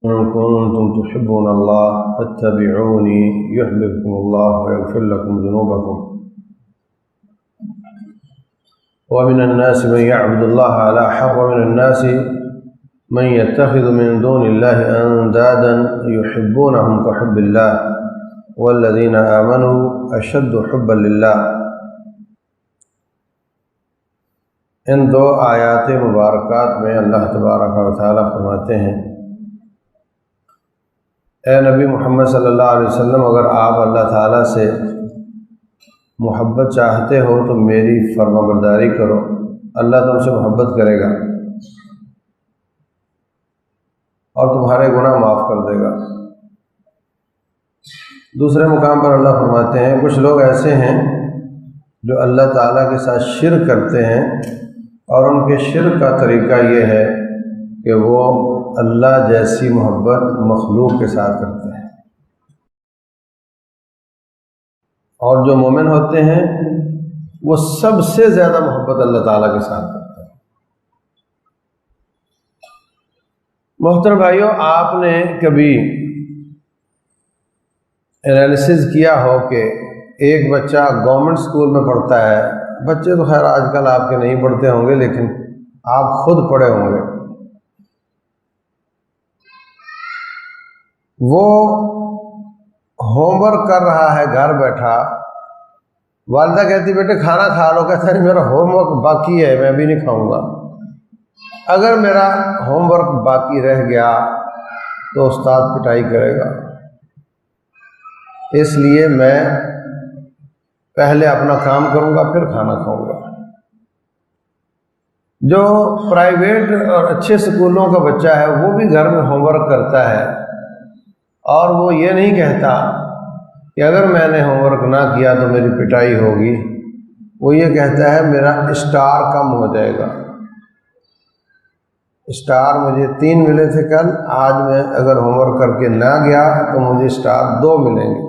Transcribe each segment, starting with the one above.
إن كنتم تحبون الله فاتبعوني يحببكم الله ويغفر لكم ذنوبكم ومن الناس من يعبد الله على حرف ومن الناس من يتخذ من دون الله أندادا يحبونهم كحب الله والذين آمنوا أشد حبا لله۔ ان دو آیات مبارکات میں اللہ تبارک و تعالیٰ فرماتے ہیں، اے نبی محمد صلی اللہ علیہ وسلم، اگر آپ اللہ تعالیٰ سے محبت چاہتے ہو تو میری فرما برداری کرو، اللہ تم سے محبت کرے گا اور تمہارے گناہ معاف کر دے گا۔ دوسرے مقام پر اللہ فرماتے ہیں، کچھ لوگ ایسے ہیں جو اللہ تعالیٰ کے ساتھ شرک کرتے ہیں، اور ان کے شرک کا طریقہ یہ ہے کہ وہ اللہ جیسی محبت مخلوق کے ساتھ کرتے ہیں، اور جو مومن ہوتے ہیں وہ سب سے زیادہ محبت اللہ تعالیٰ کے ساتھ کرتے ہیں۔ محترم بھائیوں، آپ نے کبھی انالیسز کیا ہو کہ ایک بچہ گورنمنٹ اسکول میں پڑھتا ہے، بچے تو خیر آج کل آپ کے نہیں پڑھتے ہوں گے لیکن آپ خود پڑھے ہوں گے، وہ ہوم ورک کر رہا ہے گھر بیٹھا، والدہ کہتی بیٹے کھانا کھا لو، کہتا ہے میرا ہوم ورک باقی ہے، میں ابھی نہیں کھاؤں گا۔ اگر میرا ہوم ورک باقی رہ گیا تو استاد پٹائی کرے گا، اس لیے میں پہلے اپنا کام کروں گا پھر کھانا کھاؤں گا۔ جو پرائیویٹ اور اچھے اسکولوں کا بچہ ہے وہ بھی گھر میں ہوم ورک کرتا ہے، اور وہ یہ نہیں کہتا کہ اگر میں نے ہوم ورک نہ کیا تو میری پٹائی ہوگی، وہ یہ کہتا ہے میرا اسٹار کم ہو جائے گا، اسٹار مجھے 3 ملے تھے کل، آج میں اگر ہوم ورک کر کے نہ گیا تو مجھے اسٹار 2 ملیں گے،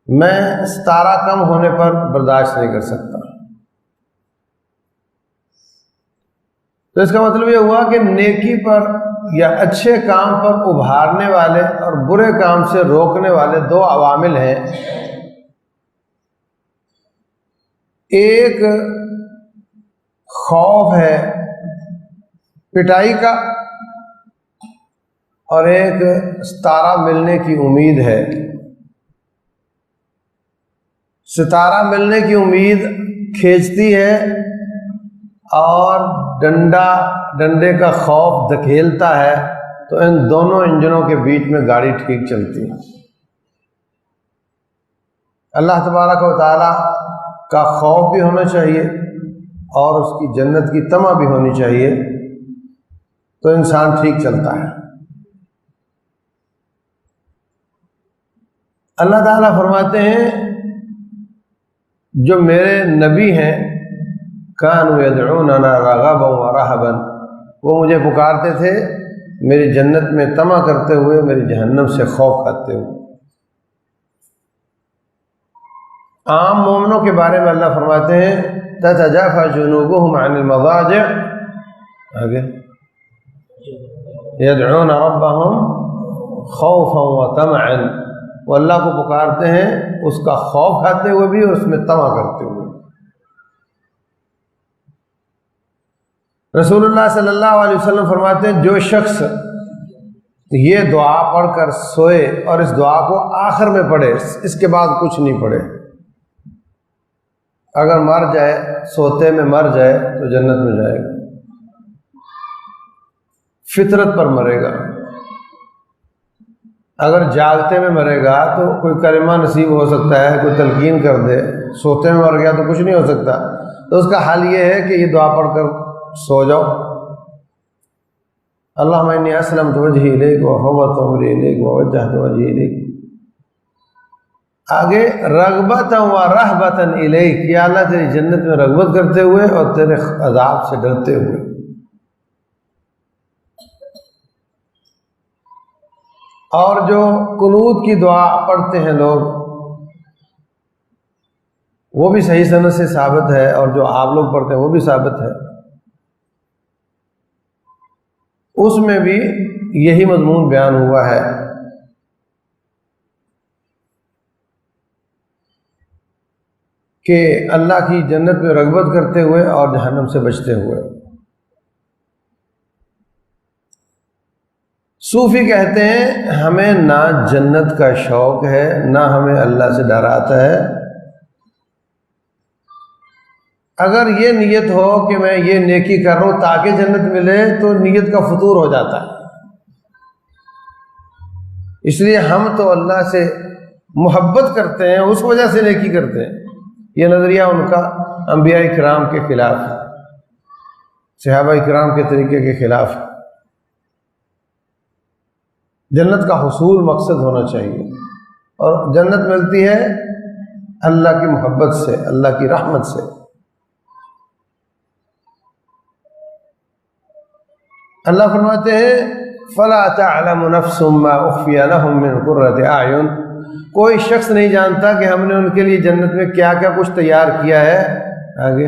میں ستارہ کم ہونے پر برداشت نہیں کر سکتا۔ تو اس کا مطلب یہ ہوا کہ نیکی پر یا اچھے کام پر ابھارنے والے اور برے کام سے روکنے والے 2 عوامل ہیں، ایک خوف ہے پٹائی کا، اور ایک ستارہ ملنے کی امید ہے۔ ستارہ ملنے کی امید کھینچتی ہے اور ڈنڈے کا خوف دھکیلتا ہے، تو ان دونوں انجنوں کے بیچ میں گاڑی ٹھیک چلتی ہے۔ اللہ تبارک و تعالیٰ کا خوف بھی ہونا چاہیے اور اس کی جنت کی طمع بھی ہونی چاہیے، تو انسان ٹھیک چلتا ہے۔ اللہ تعالیٰ فرماتے ہیں جو میرے نبی ہیں، کانوا یدعوننا رغبا ورہبا، وہ مجھے پکارتے تھے میری جنت میں طمع کرتے ہوئے، میری جہنم سے خوف کھاتے ہوئے۔ عام مومنوں کے بارے میں اللہ فرماتے ہیں تتجافى جنوبهم عن المضاجع، آگے یدعون ربهم خوفا وطمعا، وہ اللہ کو پکارتے ہیں اس کا خوف کھاتے ہوئے بھی اور اس میں طمع کرتے ہوئے۔ رسول اللہ صلی اللہ علیہ وسلم فرماتے ہیں جو شخص یہ دعا پڑھ کر سوئے اور اس دعا کو آخر میں پڑھے، اس کے بعد کچھ نہیں پڑھے، اگر مر جائے، سوتے میں مر جائے تو جنت میں جائے گا، فطرت پر مرے گا۔ اگر جاگتے میں مرے گا تو کوئی کلمہ نصیب ہو سکتا ہے، کوئی تلقین کر دے، سوتے میں مر گیا تو کچھ نہیں ہو سکتا، تو اس کا حل یہ ہے کہ یہ دعا پڑھ کر سو جاؤ، اللہم انی اسلمت وجہی الیک وفوضت امری الیک ووجہت وجہی الیک۔ آگے رغبتا و رہبتا الیک، یا اللہ تیری جنت میں رغبت کرتے ہوئے اور تیرے عذاب سے ڈرتے ہوئے۔ اور جو قنوت کی دعا پڑھتے ہیں لوگ، وہ بھی صحیح سند سے ثابت ہے، اور جو آپ لوگ پڑھتے ہیں وہ بھی ثابت ہے، اس میں بھی یہی مضمون بیان ہوا ہے کہ اللہ کی جنت میں رغبت کرتے ہوئے اور جہنم سے بچتے ہوئے۔ صوفی کہتے ہیں ہمیں نہ جنت کا شوق ہے نہ ہمیں اللہ سے ڈر آتا ہے۔ اگر یہ نیت ہو کہ میں یہ نیکی کر رہا ہوں تاکہ جنت ملے تو نیت کا فطور ہو جاتا ہے۔ اس لیے ہم تو اللہ سے محبت کرتے ہیں، اس وجہ سے نیکی کرتے ہیں۔ یہ نظریہ ان کا انبیاء کرام کے خلاف ہے، صحابہ کرام کے طریقے کے خلاف ہے۔ جنت کا حصول مقصد ہونا چاہیے، اور جنت ملتی ہے اللہ کی محبت سے، اللہ کی رحمت سے۔ اللہ فرماتے ہیں فَلَا تَعْلَمُ نَفْسٌ مَّا أُخْفِيَ لَهُم مِّن قُرَّةِ أَعْيُنٍ، کوئی شخص نہیں جانتا کہ ہم نے ان کے لیے جنت میں کیا کیا کچھ تیار کیا ہے۔ آگے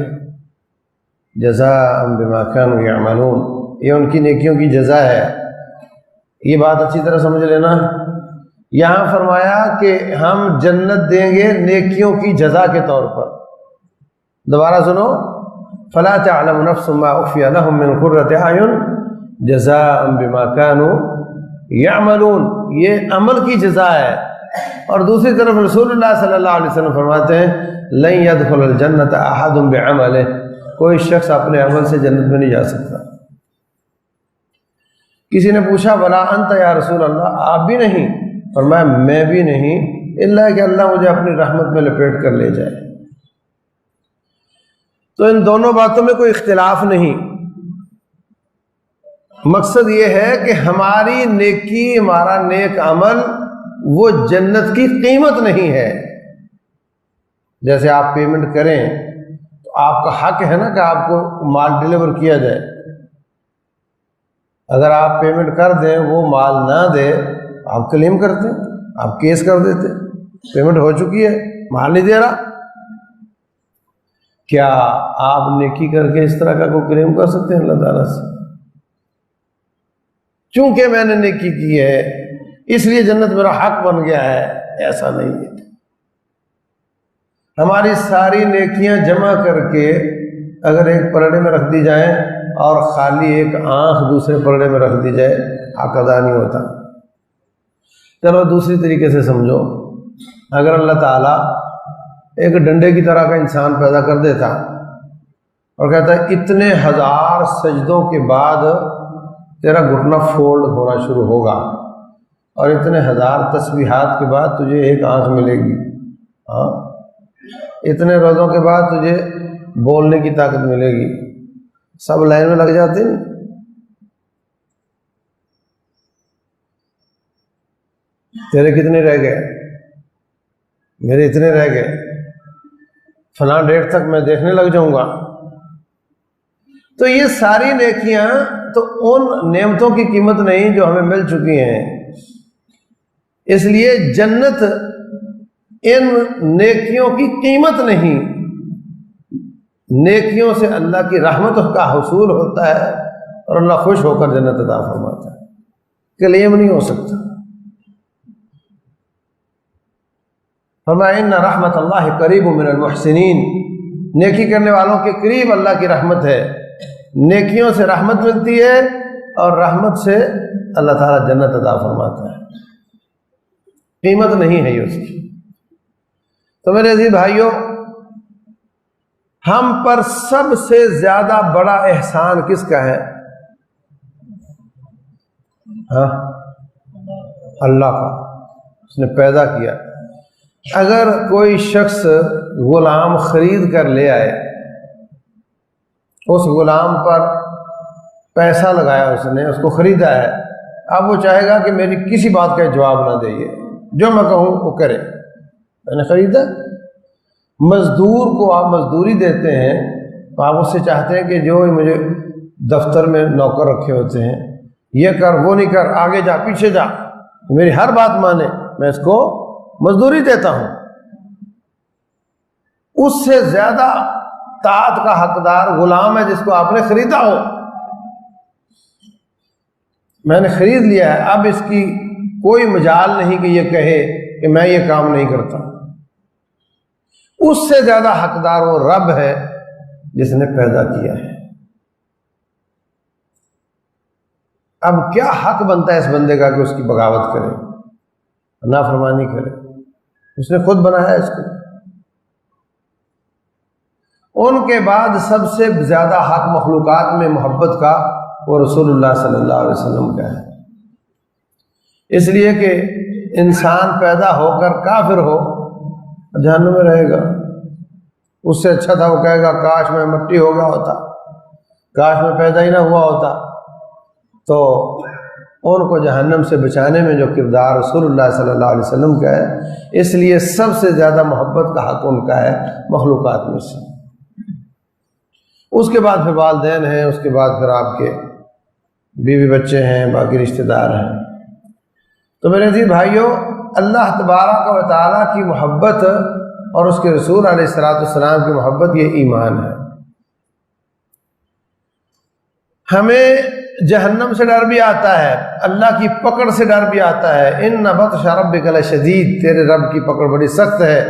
جزاء بما كانوا يعملون، یہ ان کی نیکیوں کی جزا ہے۔ یہ بات اچھی طرح سمجھ لینا، یہاں فرمایا کہ ہم جنت دیں گے نیکیوں کی جزا کے طور پر۔ دوبارہ سنو، فلا تعلم نفس ما اخفی لهم من قرۃ اعین جزاء بما كانوا يعملون، یہ عمل کی جزا ہے۔ اور دوسری طرف رسول اللہ صلی اللہ علیہ وسلم فرماتے ہیں لن يدخل الجنۃ احد بعملہ، کوئی شخص اپنے عمل سے جنت میں نہیں جا سکتا۔ کسی نے پوچھا بلا انت یا رسول اللہ، آپ بھی نہیں؟ فرمایا میں بھی نہیں، الا کہ اللہ مجھے اپنی رحمت میں لپیٹ کر لے جائے۔ تو ان دونوں باتوں میں کوئی اختلاف نہیں۔ مقصد یہ ہے کہ ہماری نیکی، ہمارا نیک عمل وہ جنت کی قیمت نہیں ہے۔ جیسے آپ پیمنٹ کریں تو آپ کا حق ہے نا کہ آپ کو مال ڈیلیور کیا جائے۔ اگر آپ پیمنٹ کر دیں وہ مال نہ دے آپ کلیم کرتے، آپ کیس کر دیتے، پیمنٹ ہو چکی ہے مال نہیں دے رہا۔ کیا آپ نیکی کر کے اس طرح کا کوئی کلیم کر سکتے ہیں اللہ تعالیٰ سے؟ چونکہ میں نے نیکی کی ہے اس لیے جنت میرا حق بن گیا ہے، ایسا نہیں ہے۔ ہماری ساری نیکیاں جمع کر کے اگر ایک پلڑے میں رکھ دی جائیں اور خالی ایک آنکھ دوسرے پلڑے میں رکھ دی جائے حق ادا نہیں ہوتا۔ چلو دوسری طریقے سے سمجھو، اگر اللہ تعالیٰ ایک ڈنڈے کی طرح کا انسان پیدا کر دیتا اور کہتا ہے اتنے ہزار سجدوں کے بعد تیرا گھٹنا فولڈ ہونا شروع ہوگا اور اتنے ہزار تسبیحات کے بعد تجھے ایک آنکھ ملے گی، ہاں اتنے روزوں کے بعد تجھے بولنے کی طاقت ملے گی، سب لائن میں لگ جاتے ہیں۔ تیرے کتنے رہ گئے؟ میرے اتنے رہ گئے، فلاں ڈیٹ تک میں دیکھنے لگ جاؤں گا۔ تو یہ ساری نیکیاں تو ان نعمتوں کی قیمت نہیں جو ہمیں مل چکی ہیں۔ اس لیے جنت ان نیکیوں کی قیمت نہیں، نیکیوں سے اللہ کی رحمت کا حصول ہوتا ہے اور اللہ خوش ہو کر جنت عطا فرماتا ہے، کلیم نہیں ہو سکتا۔ فرمایا ان رحمت اللہ قریب من المحسنین، نیکی کرنے والوں کے قریب اللہ کی رحمت ہے۔ نیکیوں سے رحمت ملتی ہے اور رحمت سے اللہ تعالیٰ جنت عطا فرماتا ہے، قیمت نہیں ہے یہ اس کی۔ تو میرے عزیز بھائیوں، ہم پر سب سے زیادہ بڑا احسان کس کا ہے؟ ہاں اللہ کا، اس نے پیدا کیا۔ اگر کوئی شخص غلام خرید کر لے آئے، اس غلام پر پیسہ لگایا، اس نے اس کو خریدا ہے، اب وہ چاہے گا کہ میری کسی بات کا جواب نہ دے، جو میں کہوں وہ کرے، میں نے خریدا۔ مزدور کو آپ مزدوری دیتے ہیں تو آپ اس سے چاہتے ہیں کہ جو مجھے دفتر میں نوکر رکھے ہوتے ہیں، یہ کر وہ نہیں کر، آگے جا پیچھے جا، میری ہر بات مانے، میں اس کو مزدوری دیتا ہوں۔ اس سے زیادہ طاعت کا حقدار غلام ہے جس کو آپ نے خریدا ہو۔ میں نے خرید لیا ہے، اب اس کی کوئی مجال نہیں کہ یہ کہے کہ میں یہ کام نہیں کرتا۔ اس سے زیادہ حقدار وہ رب ہے جس نے پیدا کیا ہے۔ اب کیا حق بنتا ہے اس بندے کا کہ اس کی بغاوت کرے، نافرمانی کرے؟ اس نے خود بنایا اس کو۔ ان کے بعد سب سے زیادہ حق مخلوقات میں محبت کا وہ رسول اللہ صلی اللہ علیہ وسلم کا ہے، اس لیے کہ انسان پیدا ہو کر کافر ہو جہنم میں رہے گا۔ اس سے اچھا تھا وہ کہے گا کاش میں مٹی ہو گیا ہوتا، کاش میں پیدا ہی نہ ہوا ہوتا۔ تو ان کو جہنم سے بچانے میں جو کردار رسول اللہ صلی اللہ علیہ وسلم کا ہے، اس لیے سب سے زیادہ محبت کا حق ان کا ہے مخلوقات میں سے۔ اس کے بعد پھر والدین ہیں، اس کے بعد پھر آپ کے بیوی بچے ہیں، باقی رشتہ دار ہیں۔ تو میرے عزیز بھائیوں، اللہ تبارک و تعالیٰ کی محبت اور اس کے رسول علیہ السلام کی محبت یہ ایمان ہے۔ ہمیں جہنم سے ڈر بھی آتا ہے، اللہ کی پکڑ سے ڈر بھی آتا ہے۔ ان بطش ربک لشدید، تیرے رب کی پکڑ بڑی سخت ہے،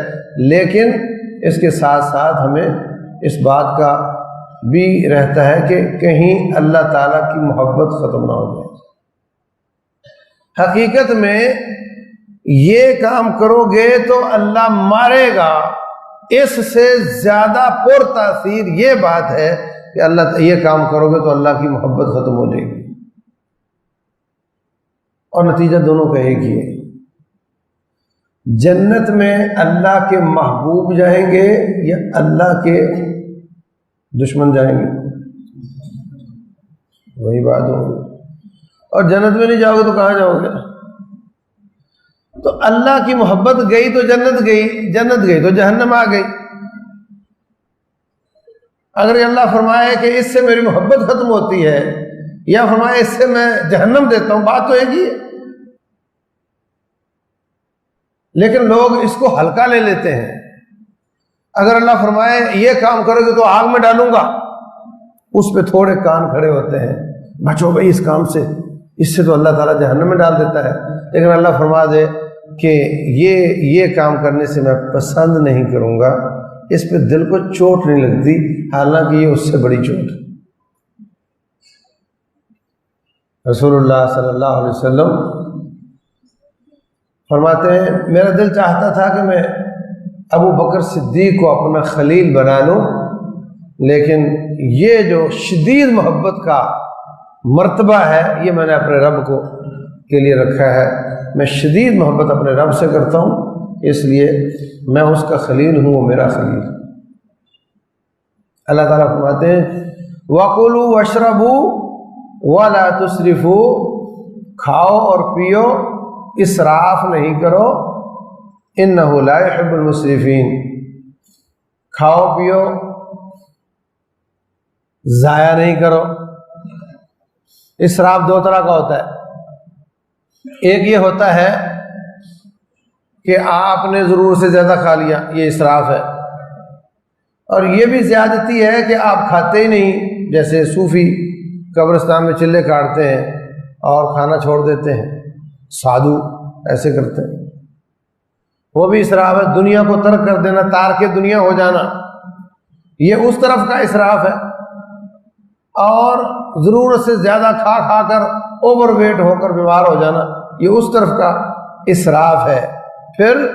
لیکن اس کے ساتھ ساتھ ہمیں اس بات کا بھی رہتا ہے کہ کہیں اللہ تعالیٰ کی محبت ختم نہ ہو جائے۔ حقیقت میں یہ کام کرو گے تو اللہ مارے گا، اس سے زیادہ پر تاثیر یہ بات ہے کہ اللہ یہ کام کرو گے تو اللہ کی محبت ختم ہو جائے گی، اور نتیجہ دونوں کا ایک ہی ہے۔ جنت میں اللہ کے محبوب جائیں گے یا اللہ کے دشمن جائیں گے؟ وہی بات ہوگی۔ اور جنت میں نہیں جاؤ گے تو کہاں جاؤ گے؟ تو اللہ کی محبت گئی تو جنت گئی، جنت گئی تو جہنم آ گئی۔ اگر اللہ فرمائے کہ اس سے میری محبت ختم ہوتی ہے، یا فرمائے اس سے میں جہنم دیتا ہوں، بات تو ایک ہی ہے، لیکن لوگ اس کو ہلکا لے لیتے ہیں۔ اگر اللہ فرمائے یہ کام کرو گے تو آگ میں ڈالوں گا، اس پہ تھوڑے کان کھڑے ہوتے ہیں، بچو بھائی اس کام سے، اس سے تو اللہ تعالیٰ جہنم میں ڈال دیتا ہے۔ لیکن اللہ فرما دے کہ یہ کام کرنے سے میں پسند نہیں کروں گا، اس پہ دل کو چوٹ نہیں لگتی، حالانکہ یہ اس سے بڑی چوٹ ہے۔ رسول اللہ صلی اللہ علیہ وسلم فرماتے ہیں میرا دل چاہتا تھا کہ میں ابو بکر صدیق کو اپنا خلیل بنا لوں، لیکن یہ جو شدید محبت کا مرتبہ ہے یہ میں نے اپنے رب کو کے لیے رکھا ہے۔ میں شدید محبت اپنے رب سے کرتا ہوں، اس لیے میں اس کا خلیل ہوں، وہ میرا خلیل۔ اللہ تعالیٰ فرماتے ہیں وَكُلُوا وَاشْرَبُوا وَلَا تُسْرِفُوا، کھاؤ اور پیو، اسراف نہیں کرو، اِنَّهُ لَا يُحِبُّ الْمُسْرِفِينَ، کھاؤ پیو، ضائع نہیں کرو۔ اسراف دو طرح کا ہوتا ہے، ایک یہ ہوتا ہے کہ آپ نے ضرورت سے زیادہ کھا لیا، یہ اسراف ہے، اور یہ بھی زیادتی ہے کہ آپ کھاتے ہی نہیں، جیسے صوفی قبرستان میں چلے کاٹتے ہیں اور کھانا چھوڑ دیتے ہیں، سادھو ایسے کرتے ہیں، وہ بھی اسراف ہے۔ دنیا کو ترک کر دینا، تارک دنیا ہو جانا، یہ اس طرف کا اسراف ہے، اور ضرورت سے زیادہ کھا کھا کر اوور ویٹ ہو کر بیمار ہو جانا، یہ اس طرف کا اسراف ہے۔ پھر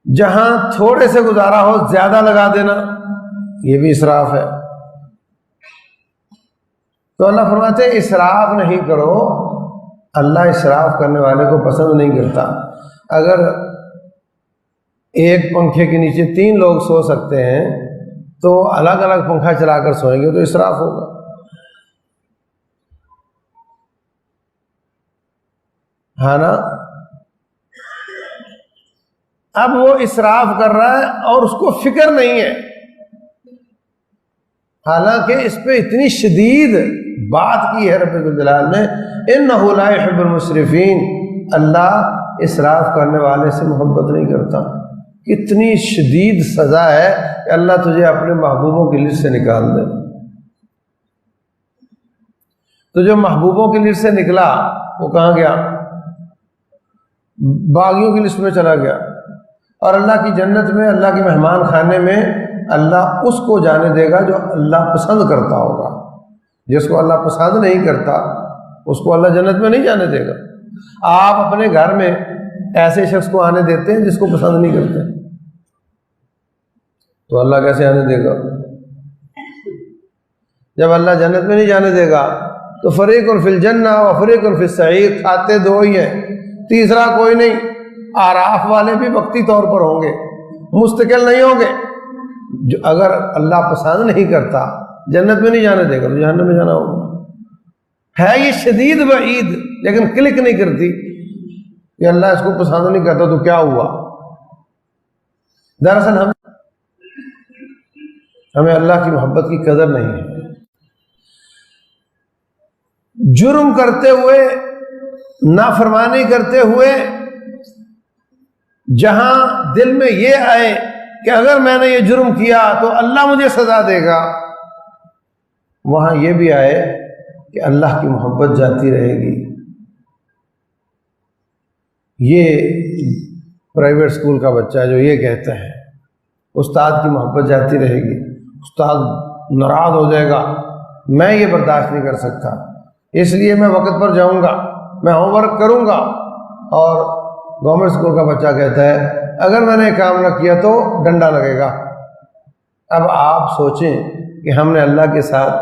جہاں تھوڑے سے گزارا ہو زیادہ لگا دینا، یہ بھی اسراف ہے۔ تو اللہ فرماتے ہیں اسراف نہیں کرو، اللہ اسراف کرنے والے کو پسند نہیں کرتا۔ اگر ایک پنکھے کے نیچے 3 لوگ سو سکتے ہیں تو الگ الگ پنکھا چلا کر سوئیں گے تو اسراف ہوگا۔ ہاں نا؟ اب وہ اسراف کر رہا ہے اور اس کو فکر نہیں ہے، حالانکہ اس پہ اتنی شدید بات کی ہے رب الجلال نے، اِنَّهُ لَا يُحِبُّ الْمُسْرِفِينَ، اللہ اسراف کرنے والے سے محبت نہیں کرتا۔ کتنی شدید سزا ہے کہ اللہ تجھے اپنے محبوبوں کی لسٹ سے نکال دے۔ تو جو محبوبوں کی لسٹ سے نکلا وہ کہاں گیا؟ باغیوں کی لسٹ میں چلا گیا۔ اور اللہ کی جنت میں، اللہ کے مہمان خانے میں اللہ اس کو جانے دے گا جو اللہ پسند کرتا ہوگا۔ جس کو اللہ پسند نہیں کرتا اس کو اللہ جنت میں نہیں جانے دے گا۔ آپ اپنے گھر میں ایسے شخص کو آنے دیتے ہیں جس کو پسند نہیں کرتے، تو اللہ کیسے آنے دے گا؟ جب اللہ جنت میں نہیں جانے دے گا تو فریق فی الجنہ و فریق فی السعیر، کھاتے دو ہی ہیں، تیسرا کوئی نہیں۔ آراف والے بھی وقتی طور پر ہوں گے، مستقل نہیں ہوں گے۔ جو اگر اللہ پسند نہیں کرتا جنت میں نہیں جانے دے گا تو جہنم میں جانا ہوگا۔ ہے یہ شدید وعید، لیکن کلک نہیں کرتی کہ اللہ اس کو پسند نہیں کرتا تو کیا ہوا۔ دراصل ہمیں اللہ کی محبت کی قدر نہیں ہے۔ جرم کرتے ہوئے، نافرمانی کرتے ہوئے جہاں دل میں یہ آئے کہ اگر میں نے یہ جرم کیا تو اللہ مجھے سزا دے گا، وہاں یہ بھی آئے کہ اللہ کی محبت جاتی رہے گی۔ یہ پرائیویٹ اسکول کا بچہ جو یہ کہتا ہے استاد کی محبت جاتی رہے گی، استاد ناراض ہو جائے گا، میں یہ برداشت نہیں کر سکتا، اس لیے میں وقت پر جاؤں گا، میں ہوم ورک کروں گا۔ اور گورنمنٹ اسکول کا بچہ کہتا ہے اگر میں نے کام نہ کیا تو ڈنڈا لگے گا۔ اب آپ سوچیں کہ ہم نے اللہ کے ساتھ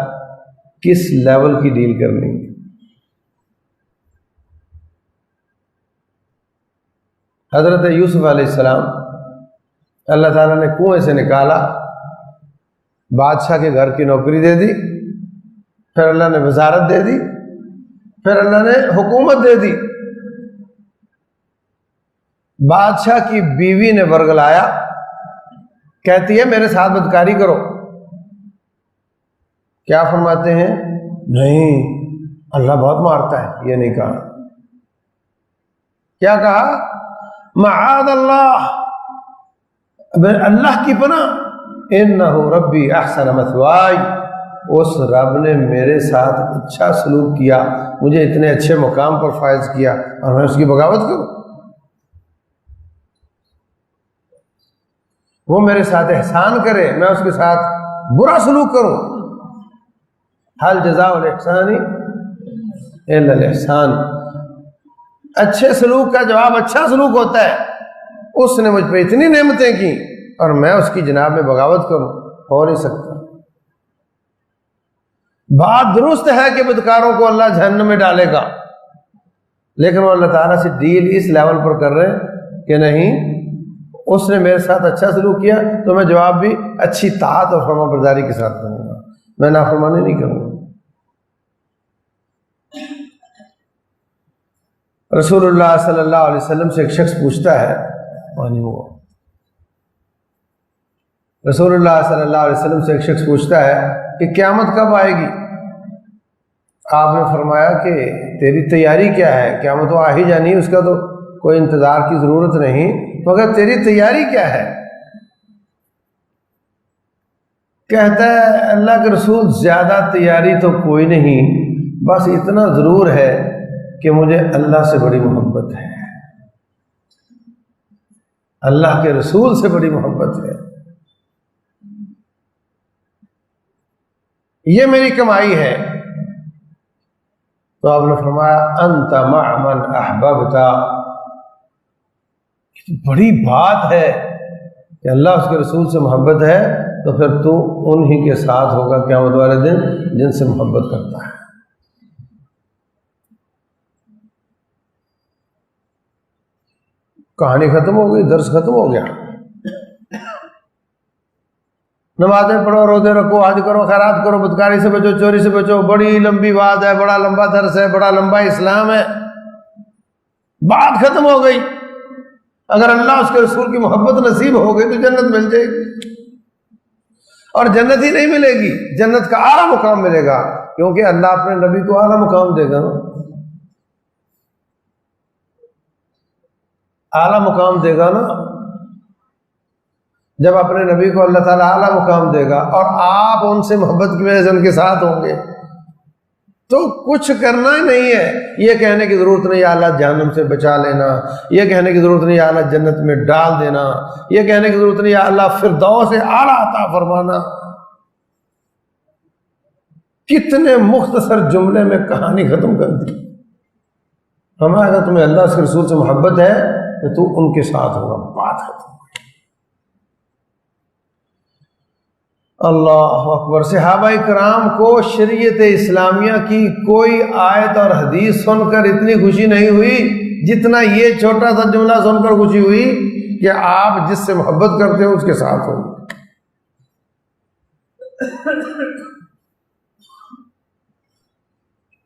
کس لیول کی ڈیل کرنی ہے۔ حضرت یوسف علیہ السلام اللہ تعالیٰ نے کنویں سے نکالا، بادشاہ کے گھر کی نوکری دے دی، پھر اللہ نے وزارت دے دی، پھر اللہ نے حکومت دے دی۔ بادشاہ کی بیوی نے ورگلایا، کہتی ہے میرے ساتھ بدکاری کرو۔ کیا فرماتے ہیں؟ نہیں، اللہ بہت مارتا ہے۔ یہ نہیں کہا، کیا کہا؟ معاذ اللہ، اللہ کی پناہ، انہ ربی احسن مثوائی، اس رب نے میرے ساتھ اچھا سلوک کیا، مجھے اتنے اچھے مقام پر فائز کیا، اور میں اس کی بغاوت کروں؟ وہ میرے ساتھ احسان کرے، میں اس کے ساتھ برا سلوک کروں؟ حل جزاء الاحسان الا الاحسان۔ اچھے سلوک کا جواب اچھا سلوک ہوتا ہے۔ اس نے مجھ پہ اتنی نعمتیں کی اور میں اس کی جناب میں بغاوت کروں؟ ہو نہیں سکتا۔ بات درست ہے کہ بدکاروں کو اللہ جہنم میں ڈالے گا، لیکن وہ اللہ تعالیٰ سے ڈیل اس لیول پر کر رہے ہیں کہ نہیں، اس نے میرے ساتھ اچھا سلوک کیا تو میں جواب بھی اچھی طاعت اور فرما برداری کے ساتھ کروں گا، میں نافرمانی نہیں کروں گا۔ رسول اللہ صلی اللہ علیہ وسلم سے ایک شخص پوچھتا ہے، رسول اللہ صلی اللہ علیہ وسلم سے ایک شخص پوچھتا ہے کہ قیامت کب آئے گی؟ آپ نے فرمایا کہ تیری تیاری کیا ہے؟ قیامت تو آ ہی جانی، اس کا تو کوئی انتظار کی ضرورت نہیں، مگر تیری تیاری کیا ہے؟ کہتا ہے اللہ کے رسول زیادہ تیاری تو کوئی نہیں، بس اتنا ضرور ہے کہ مجھے اللہ سے بڑی محبت ہے، اللہ کے رسول سے بڑی محبت ہے، یہ میری کمائی ہے۔ تو آپ نے فرمایا انت مع من احببت، بڑی بات ہے کہ اللہ اس کے رسول سے محبت ہے تو پھر تو انہی کے ساتھ ہوگا قیامت والے دن جن سے محبت کرتا ہے۔ کہانی ختم ہو گئی، درس ختم ہو گیا۔ نمازیں پڑھو، روزے رکھو، حج کرو، خیرات کرو، بدکاری سے بچو، چوری سے بچو، بڑی لمبی بات ہے، بڑا لمبا درس ہے، بڑا لمبا اسلام ہے، بات ختم ہو گئی۔ اگر اللہ اس کے رسول کی محبت نصیب ہو گئی تو جنت مل جائے گی، اور جنت ہی نہیں ملے گی، جنت کا اعلیٰ مقام ملے گا، کیونکہ اللہ اپنے نبی کو اعلیٰ مقام دے گا نا، اعلیٰ مقام دے گا نا۔ جب اپنے نبی کو اللہ تعالیٰ اعلیٰ مقام دے گا اور آپ ان سے محبت کی وجہ سے ان کے ساتھ ہوں گے تو کچھ کرنا ہی نہیں ہے. یہ کہنے کی ضرورت نہیں یا اللہ جہنم سے بچا لینا, یہ کہنے کی ضرورت نہیں یا اللہ جنت میں ڈال دینا, یہ کہنے کی ضرورت نہیں یا اللہ فردوس اعلیٰ عطا فرمانا. کتنے مختصر جملے میں کہانی ختم کر دی. ہمیں اگر تمہیں اللہ اس کے رسول سے محبت ہے تو تو ان کے ساتھ ہوگا, بات ختم. اللہ اکبر. صحابہ کرام کو شریعت اسلامیہ کی کوئی آیت اور حدیث سن کر اتنی خوشی نہیں ہوئی جتنا یہ چھوٹا سا جملہ سن کر خوشی ہوئی کہ آپ جس سے محبت کرتے ہو اس کے ساتھ ہو.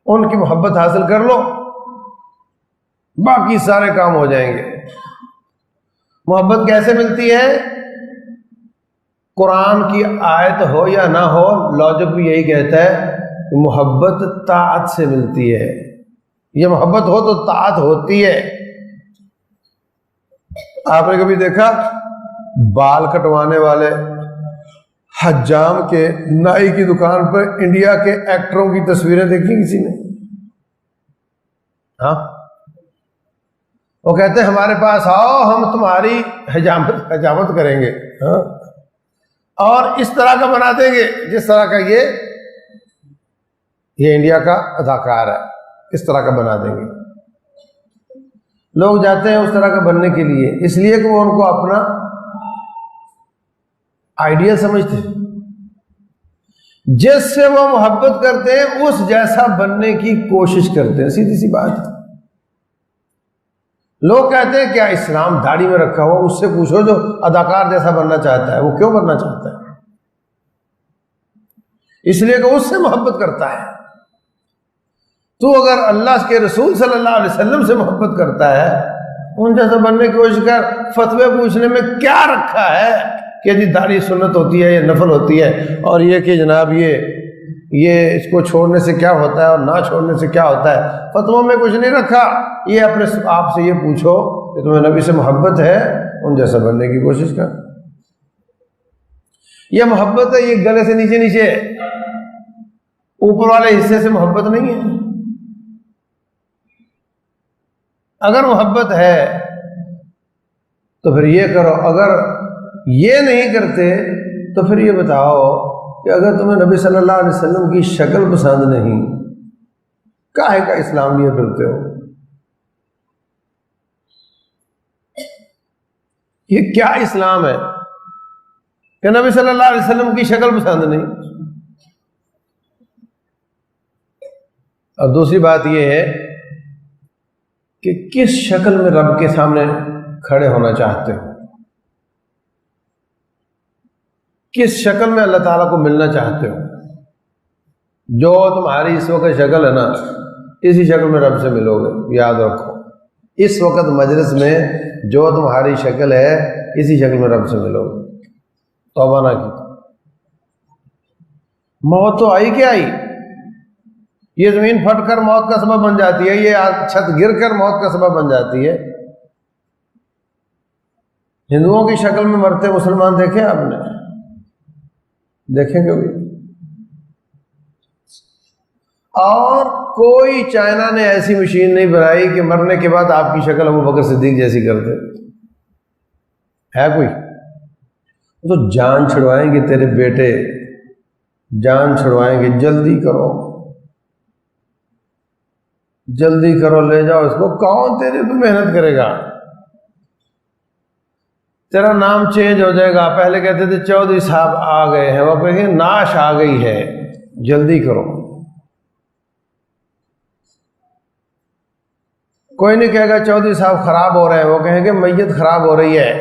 ان کی محبت حاصل کر لو, باقی سارے کام ہو جائیں گے. محبت کیسے ملتی ہے؟ قرآن کی آیت ہو یا نہ ہو, لاجک بھی یہی کہتا ہے کہ محبت طاعت سے ملتی ہے. یہ محبت ہو تو طاعت ہوتی ہے. آپ نے کبھی دیکھا بال کٹوانے والے حجام کے نائی کی دکان پر انڈیا کے ایکٹروں کی تصویریں دیکھی کسی نے؟ ہاں, وہ کہتے ہیں ہمارے پاس آؤ ہم تمہاری حجامت کریں گے, ہاں, اور اس طرح کا بنا دیں گے جس طرح کا یہ انڈیا کا اداکار ہے, اس طرح کا بنا دیں گے. لوگ جاتے ہیں اس طرح کا بننے کے لیے, اس لیے کہ وہ ان کو اپنا آئیڈیل سمجھتے ہیں. جس سے وہ محبت کرتے ہیں اس جیسا بننے کی کوشش کرتے ہیں. سیدھی سی بات ہے. لوگ کہتے ہیں کیا اسلام داڑھی میں رکھا ہوا؟ اس سے پوچھو جو اداکار جیسا بننا چاہتا ہے, وہ کیوں بننا چاہتا ہے؟ اس لیے کہ اس سے محبت کرتا ہے. تو اگر اللہ کے رسول صلی اللہ علیہ وسلم سے محبت کرتا ہے, ان جیسا بننے کی کوشش کر. فتوے پوچھنے میں کیا رکھا ہے کہ جی داڑھی سنت ہوتی ہے یا نفل ہوتی ہے, اور یہ کہ جناب یہ اس کو چھوڑنے سے کیا ہوتا ہے اور نہ چھوڑنے سے کیا ہوتا ہے. فتووں میں کچھ نہیں رکھا. یہ اپنے آپ سے یہ پوچھو کہ تمہیں نبی سے محبت ہے, ان جیسا بننے کی کوشش کر. یہ محبت ہے, یہ گلے سے نیچے نیچے, اوپر والے حصے سے محبت نہیں ہے. اگر محبت ہے تو پھر یہ کرو, اگر یہ نہیں کرتے تو پھر یہ بتاؤ کہ اگر تمہیں نبی صلی اللہ علیہ وسلم کی شکل پسند نہیں, کاہے کا اسلام لیے پھرتے ہو؟ یہ کیا اسلام ہے کہ نبی صلی اللہ علیہ وسلم کی شکل پسند نہیں؟ اور دوسری بات یہ ہے کہ کس شکل میں رب کے سامنے کھڑے ہونا چاہتے ہو, کس شکل میں اللہ تعالیٰ کو ملنا چاہتے ہو. جو تمہاری اس وقت شکل ہے نا, اسی شکل میں رب سے ملو گے. یاد رکھو, اس وقت مجلس میں جو تمہاری شکل ہے اسی شکل میں رب سے ملو گے. توبہ نہ کی. موت تو آئی کہ آئی, یہ زمین پھٹ کر موت کا سبب بن جاتی ہے, یہ چھت گر کر موت کا سبب بن جاتی ہے. ہندوؤں کی شکل میں مرتے مسلمان دیکھے آپ نے؟ دیکھیں کبھی؟ اور کوئی چائنا نے ایسی مشین نہیں بنائی کہ مرنے کے بعد آپ کی شکل ابو بکر صدیق جیسی کر دے. ہے کوئی؟ تو جان چھڑوائیں گے تیرے بیٹے, جان چھڑوائیں گے. جلدی کرو, جلدی کرو, لے جاؤ اس کو. کون تیرے پہ محنت کرے گا؟ تیرا نام چینج ہو جائے گا. پہلے کہتے تھے چودھری صاحب آ گئے ہیں, وہ کہیں گے ناش آ گئی ہے. جلدی کرو. کوئی نہیں کہے گا چودھری صاحب خراب ہو رہے ہیں, وہ کہیں گے میت خراب ہو رہی ہے.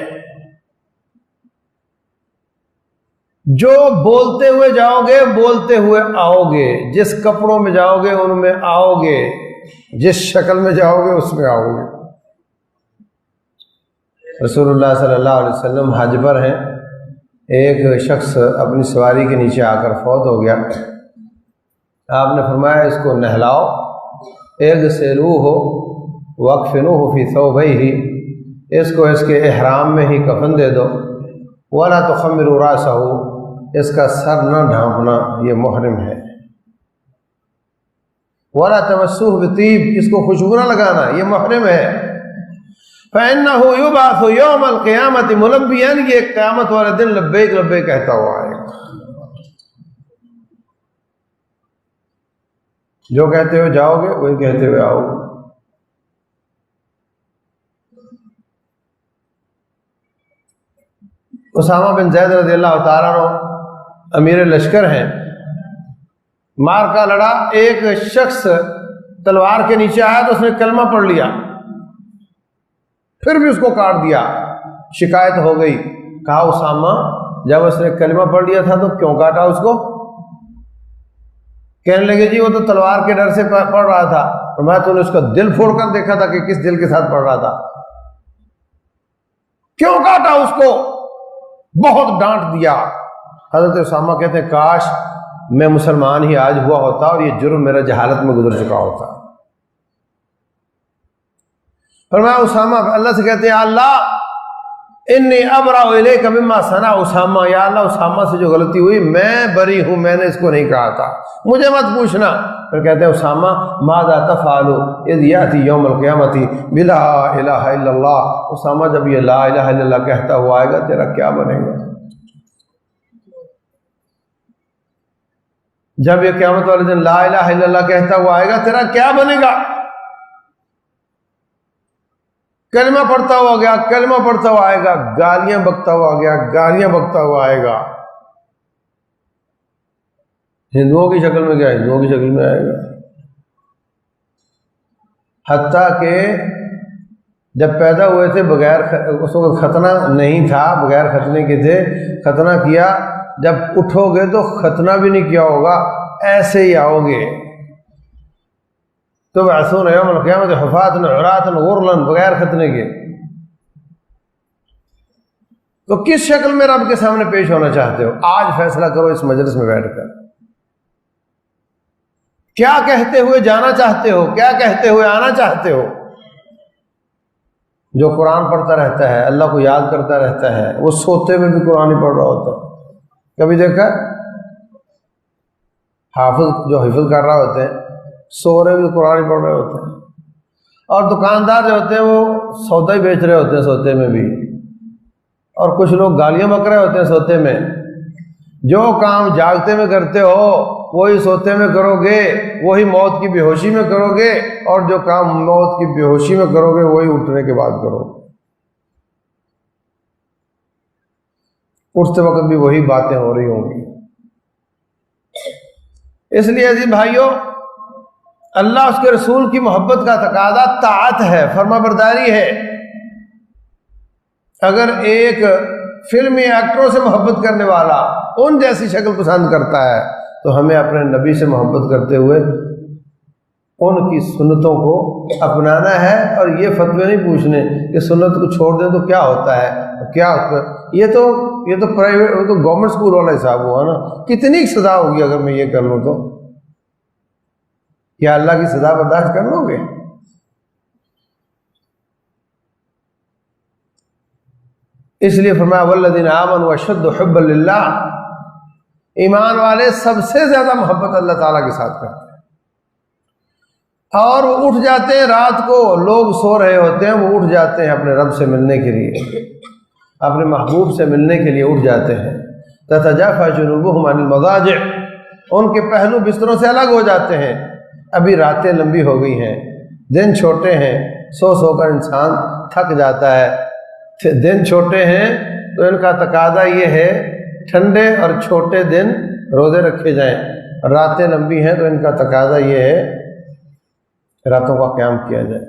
جو بولتے ہوئے جاؤ گے بولتے ہوئے آؤ گے, جس کپڑوں میں جاؤ گے ان میں آؤ گے, جس شکل میں جاؤ گے اس میں آؤ گے. رسول اللہ صلی اللہ علیہ وسلم حج پر ہیں, ایک شخص اپنی سواری کے نیچے آ کر فوت ہو گیا. آپ نے فرمایا اس کو نہلاؤ, اغسلوہ واکفنوہ فی ثوبیہ, اس کو اس کے احرام میں ہی کفن دے دو. ولا تخمروا راسہ, اس کا سر نہ ڈھانپنا, یہ محرم ہے. ولا تمسوه بطیب، اس کو خوشبو نہ لگانا، یہ محرم ہے۔ فإنه يبعث يوم القیامت ملبیا، یہ قیامت والے دن لبیک لبیک کہتا ہوا آئے گا، جو کہتے ہوئے جاؤ گے وہی کہتے ہوئے آؤ گے۔ اسامہ بن زید رضی اللہ تعالیٰ عنہ امیر لشکر ہیں، مار کا لڑا، ایک شخص تلوار کے نیچے آیا تو اس نے کلمہ پڑھ لیا، پھر بھی اس کو کاٹ دیا، شکایت ہو گئی، کہا اسامہ جب اس نے کلمہ پڑھ لیا تھا تو کیوں کاٹا اس کو؟ کہنے لگے جی وہ تو تلوار کے ڈر سے پڑھ رہا تھا، میں تو نے اس کا دل پھوڑ کر دیکھا تھا کہ کس دل کے ساتھ پڑھ رہا تھا، کیوں کاٹا اس کو؟ بہت ڈانٹ دیا۔ حضرت اسامہ کہتے ہیں کاش میں مسلمان ہی آج ہوا ہوتا اور یہ جرم میرا جہالت میں گزر چکا ہوتا۔ فرمایا اسامہ اللہ سے کہتے ہیں اللہ انی ابرأ الیک مما صنع اسامہ، یا اللہ اسامہ سے جو غلطی ہوئی میں بری ہوں، میں نے اس کو نہیں کہا تھا، مجھے مت پوچھنا۔ پھر کہتے ہیں اسامہ ماذا تفعل اذ یأتی یوم القیامت بلا الہ الا اللہ، اسامہ جب یہ لا الہ الا اللہ کہتا ہوا آئے گا تیرا کیا بنے گا؟ جب یہ قیامت والے دن لا الہ الا اللہ کہتا ہوا آئے گا تیرا کیا بنے گا؟ کلمہ پڑھتا ہوا گیا، کلمہ پڑھتا ہوا آئے گا، گالیاں بکتا ہوا گیا، گالیاں بکتا ہوا آئے گا، ہندوؤں کی شکل میں گیا، ہندوؤں کی شکل میں آئے گا، حتیٰ کہ جب پیدا ہوئے تھے بغیر اس وقت ختنہ نہیں تھا، بغیر ختنے کے تھے، ختنہ کیا، جب اٹھو گے تو ختنہ بھی نہیں کیا ہوگا، ایسے ہی آؤ گے، تبعثون یوم القیامت حفاۃ عراۃ غرلا، بغیر ختنے کے۔ تو کس شکل میں رب کے سامنے پیش ہونا چاہتے ہو؟ آج فیصلہ کرو اس مجلس میں بیٹھ کر، کیا کہتے ہوئے جانا چاہتے ہو، کیا کہتے ہوئے آنا چاہتے ہو؟ جو قرآن پڑھتا رہتا ہے، اللہ کو یاد کرتا رہتا ہے، وہ سوتے میں بھی قرآن ہی پڑھ رہا ہوتا۔ کبھی دیکھا حافظ جو حفظ کر رہا ہوتے ہیں سو رہے بھی قرآن ہی پڑھ رہے ہوتے ہیں، اور دکاندار جو ہوتے ہیں وہ سودا ہی بیچ رہے ہوتے ہیں سوتے میں بھی، اور کچھ لوگ گالیاں بک رہے ہوتے ہیں سوتے میں۔ جو کام جاگتے میں کرتے ہو وہی سوتے میں کرو گے، وہی موت کی بے ہوشی میں کرو گے، اور جو کام موت کی بے ہوشی میں کرو گے وہی اٹھنے کے بعد کرو، اٹھتے وقت بھی وہی باتیں ہو رہی ہوں گی۔ اس لیے عزیز بھائیوں، اللہ اس کے رسول کی محبت کا تقاضا طاعت ہے، فرما برداری ہے۔ اگر ایک فلمی ایکٹروں سے محبت کرنے والا ان جیسی شکل پسند کرتا ہے تو ہمیں اپنے نبی سے محبت کرتے ہوئے ان کی سنتوں کو اپنانا ہے، اور یہ فتوے نہیں پوچھنے کہ سنت کو چھوڑ دیں تو کیا ہوتا ہے، کیا یہ تو پرائیویٹ، وہ تو گورنمنٹ اسکول والا حساب ہوا نا، کتنی سزا ہوگی اگر میں یہ کر لوں تو؟ کیا اللہ کی سزا برداشت کر لو گے؟ اس لیے فرمایا والذین آمنوا اشد حبا للہ، ایمان والے سب سے زیادہ محبت اللہ تعالیٰ کے ساتھ کرتے ہیں، اور وہ اٹھ جاتے ہیں رات کو، لوگ سو رہے ہوتے ہیں وہ اٹھ جاتے ہیں اپنے رب سے ملنے کے لیے، اپنے محبوب سے ملنے کے لیے اٹھ جاتے ہیں۔ تتجافى جنوبهم عن المضاجع، ان کے پہلو بستروں سے الگ ہو جاتے ہیں، ابھی راتیں لمبی ہو گئی ہیں، دن چھوٹے ہیں، سو سو کر انسان تھک جاتا ہے، دن چھوٹے ہیں تو ان کا تقاضا یہ ہے ٹھنڈے اور چھوٹے دن روزے رکھے جائیں، راتیں لمبی ہیں تو ان کا تقاضا یہ ہے راتوں کا قیام کیا جائے۔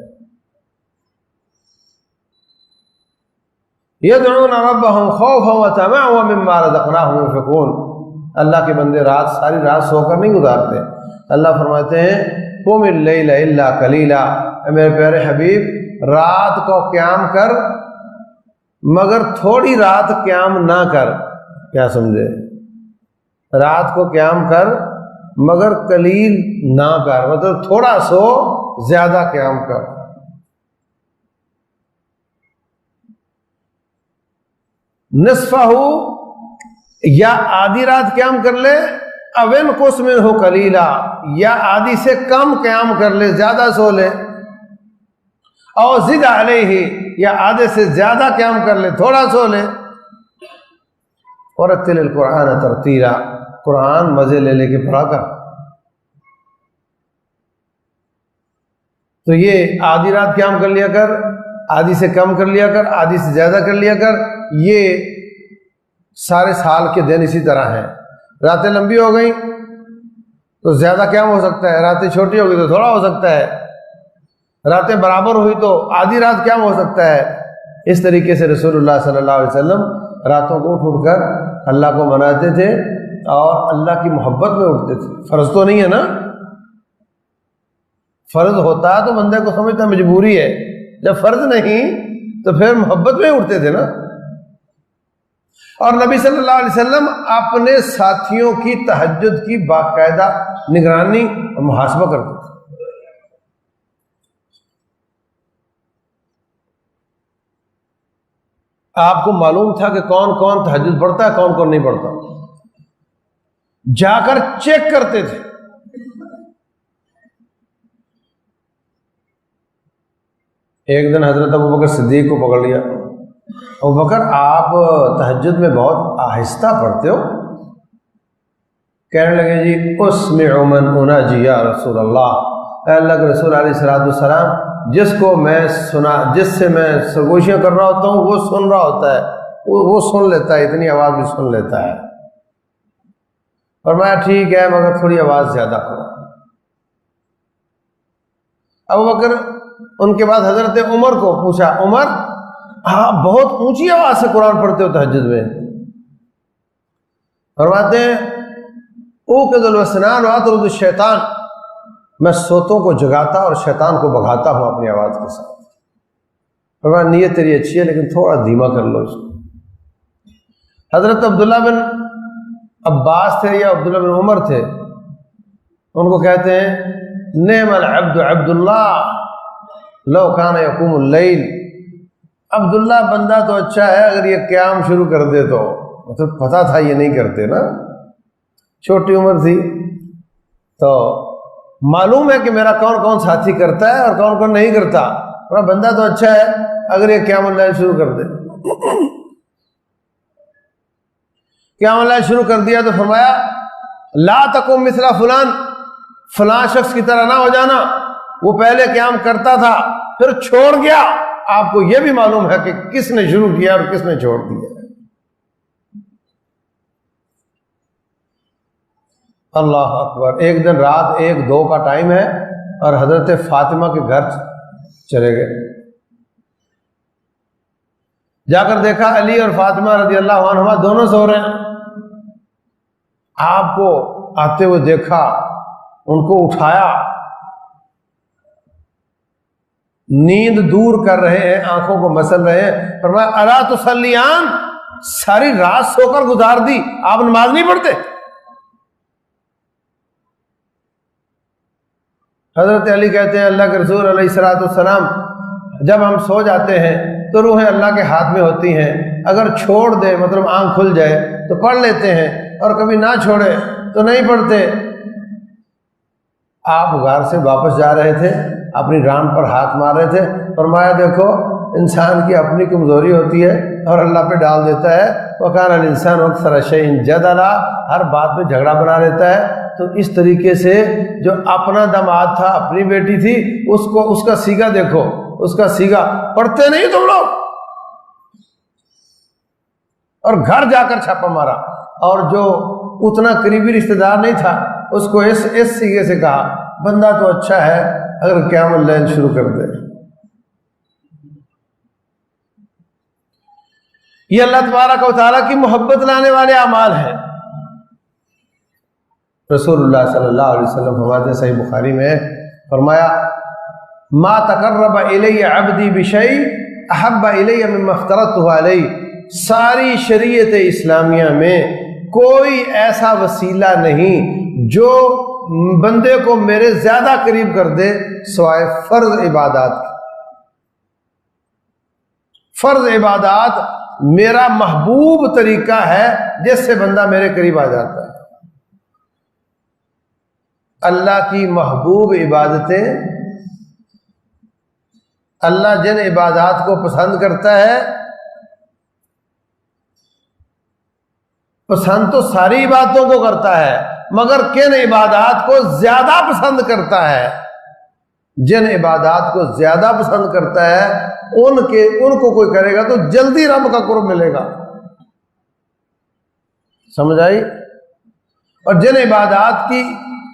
یدعون ربهم خوفا وطمعا ومما رزقناهم ينفقون، اللہ کے بندے رات ساری رات سو کر نہیں گزارتے، اللہ فرماتے ہیں قم اللیل الا قلیلا، میرے پیارے حبیب رات کو قیام کر مگر تھوڑی رات قیام نہ کر، کیا سمجھے؟ رات کو قیام کر مگر قلیل نہ کر، مطلب تھوڑا سو زیادہ قیام کر۔ نصفہ یا آدھی رات قیام کر لے، اون قس منہ قلیلا، یا آدھی سے کم قیام کر لے، زیادہ سو لے، او زد علیہ، یا آدھے سے زیادہ قیام کر لے، تھوڑا سو لے۔ ورتل القرآن ترتیلا، قرآن مزے لے لے کے پڑھا کر۔ تو یہ آدھی رات قیام کر لیا کر، آدھی سے کم کر لیا کر، آدھی سے زیادہ کر لیا کر، یہ سارے سال کے دن اسی طرح ہیں۔ راتیں لمبی ہو گئیں تو زیادہ قیام ہو سکتا ہے، راتیں چھوٹی ہو گئی تو تھوڑا ہو سکتا ہے، راتیں برابر ہوئی تو آدھی رات قیام ہو سکتا ہے۔ اس طریقے سے رسول اللہ صلی اللہ علیہ وسلم راتوں کو اٹھ کر اللہ کو مناتے تھے اور اللہ کی محبت میں اٹھتے تھے۔ فرض تو نہیں ہے نا، فرض ہوتا تو بندے کو سمجھتا مجبوری ہے، جب فرض نہیں تو پھر محبت میں اٹھتے تھے نا۔ اور نبی صلی اللہ علیہ وسلم اپنے ساتھیوں کی تہجد کی باقاعدہ نگرانی اور محاسبہ کرتے تھے۔ آپ کو معلوم تھا کہ کون کون تہجد پڑھتا ہے، کون کون نہیں پڑھتا، جا کر چیک کرتے تھے۔ ایک دن حضرت ابوبکر صدیق کو پکڑ لیا، ابوبکر آپ تہجد میں بہت آہستہ پڑھتے ہو۔ کہنے لگے جی اسمع من اناجی یا رسول اللہ، اے اللہ کے رسول علیہ السلام، جس کو میں جس سے میں سرگوشیاں کر رہا ہوتا ہوں وہ سن رہا ہوتا ہے، وہ سن لیتا ہے، اتنی آواز بھی سن لیتا ہے۔ اور میں ٹھیک ہے مگر تھوڑی آواز زیادہ کرو۔ ابوبکر، ان کے بعد حضرت عمر کو پوچھا، عمر ہاں بہت اونچی آواز سے قرآن پڑھتے ہو تہجد میں۔ فرماتے ہیں اوقظ الوسنان واطرد الشیطان، میں سوتوں کو جگاتا اور شیطان کو بھگاتا ہوں اپنی آواز کے ساتھ۔ فرمایا نیت تیری اچھی ہے لیکن تھوڑا دھیما کر لو اس کو۔ حضرت عبداللہ بن عباس تھے یا عبداللہ بن عمر تھے، ان کو کہتے ہیں نعم العبد عبد اللہ لو کان یقوم اللیل، عبداللہ بندہ تو اچھا ہے اگر یہ قیام شروع کر دے تو۔ مطلب پتہ تھا یہ نہیں کرتے نا، چھوٹی عمر تھی تو معلوم ہے کہ میرا کون کون ساتھی کرتا ہے اور کون کون نہیں کرتا، اور بندہ تو اچھا ہے اگر یہ قیام اللیل شروع کر دے۔ قیام اللیل شروع کر دیا تو فرمایا لا تقم مثل فلان، فلاں شخص کی طرح نہ ہو جانا، وہ پہلے قیام کرتا تھا پھر چھوڑ گیا۔ آپ کو یہ بھی معلوم ہے کہ کس نے شروع کیا اور کس نے چھوڑ دیا۔ اللہ اکبر۔ ایک دن رات 1-2 کا ٹائم ہے اور حضرت فاطمہ کے گھر چلے گئے، جا کر دیکھا علی اور فاطمہ رضی اللہ عنہما دونوں سو رہے ہیں۔ آپ کو آتے ہوئے دیکھا، ان کو اٹھایا، نیند دور کر رہے ہیں، آنکھوں کو مسل رہے ہیں۔ فرمایا الا تصلیان، ساری رات سو کر گزار دی، آپ نماز نہیں پڑھتے؟ حضرت علی کہتے ہیں اللہ کے رسول علیہ السلام، جب ہم سو جاتے ہیں تو روحیں اللہ کے ہاتھ میں ہوتی ہیں، اگر چھوڑ دے مطلب آنکھ کھل جائے تو پڑھ لیتے ہیں اور کبھی نہ چھوڑے تو نہیں پڑھتے۔ آپ غار سے واپس جا رہے تھے، اپنی ران پر ہاتھ مار رہے تھے، فرمایا دیکھو انسان کی اپنی کمزوری ہوتی ہے اور اللہ پہ ڈال دیتا ہے۔ وَكَانَ الْإِنسَانُ أَكْثَرَ شَيْءٍ جَدَلًا، ہر بات میں جھگڑا بنا لیتا ہے۔ تو اس طریقے سے جو اپنا داماد تھا، اپنی بیٹی تھی، اس کا سیگا دیکھو، اس کا سیگا پڑھتے نہیں تم لوگ، اور گھر جا کر چھاپا مارا، اور جو اتنا قریبی رشتہ دار نہیں تھا اس کو اس سیگے سے کہا بندہ تو اچھا ہے اگر قیام اللیل شروع کر دے۔ یہ اللہ تبارک و تعالیٰ کی محبت لانے والے اعمال ہیں۔ رسول اللہ صلی اللہ علیہ وسلم فرماتے ہیں صحیح بخاری میں، فرمایا ما تقرب الی عبدی بشیء احب الی مما افترضته علیہ، ساری شریعت اسلامیہ میں کوئی ایسا وسیلہ نہیں جو بندے کو میرے زیادہ قریب کر دے سوائے فرض عبادات کی۔ فرض عبادات میرا محبوب طریقہ ہے جس سے بندہ میرے قریب آ جاتا ہے۔ اللہ کی محبوب عبادتیں، اللہ جن عبادات کو پسند کرتا ہے، پسند تو ساری عبادتوں کو کرتا ہے، مگر کن عبادات کو زیادہ پسند کرتا ہے، جن عبادات کو زیادہ پسند کرتا ہے ان کو کوئی کرے گا تو جلدی رب کا قرب ملے گا. سمجھ آئی؟ اور جن عبادات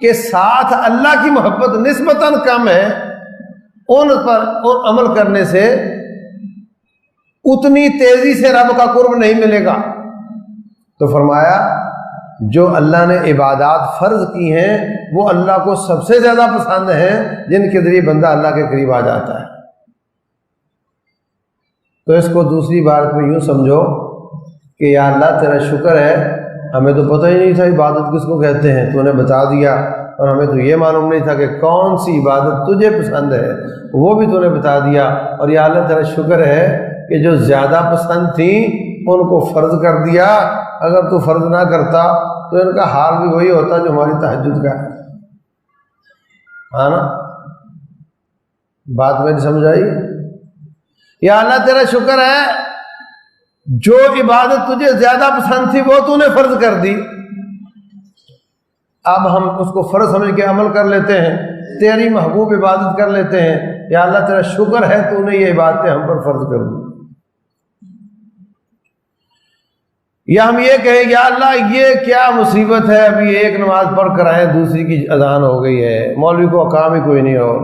کے ساتھ اللہ کی محبت نسبتاً کم ہے، ان پر عمل کرنے سے اتنی تیزی سے رب کا قرب نہیں ملے گا. تو فرمایا جو اللہ نے عبادات فرض کی ہیں وہ اللہ کو سب سے زیادہ پسند ہیں، جن کے ذریعے بندہ اللہ کے قریب آ جاتا ہے. تو اس کو دوسری بات میں یوں سمجھو کہ یا اللہ تیرا شکر ہے، ہمیں تو پتہ ہی نہیں تھا عبادت کس کو کہتے ہیں، تو نے بتا دیا، اور ہمیں تو یہ معلوم نہیں تھا کہ کون سی عبادت تجھے پسند ہے، وہ بھی تو نے بتا دیا. اور یا اللہ تیرا شکر ہے کہ جو زیادہ پسند تھیں ان کو فرض کر دیا. اگر تو فرض نہ کرتا تو ان کا حال بھی وہی ہوتا جو ہماری تہجد کا ہے. ہاں نا؟ بات میں سمجھ آئی؟ یا اللہ تیرا شکر ہے جو عبادت تجھے زیادہ پسند تھی وہ تو نے فرض کر دی، اب ہم اس کو فرض سمجھ کے عمل کر لیتے ہیں، تیری محبوب عبادت کر لیتے ہیں. یا اللہ تیرا شکر ہے تو نے یہ عبادتیں ہم پر فرض کر دی. یا ہم یہ کہیں یا اللہ یہ کیا مصیبت ہے، ابھی ایک نماز پڑھ کر آئے دوسری کی اذان ہو گئی ہے، مولوی کو کام ہی کوئی نہیں ہو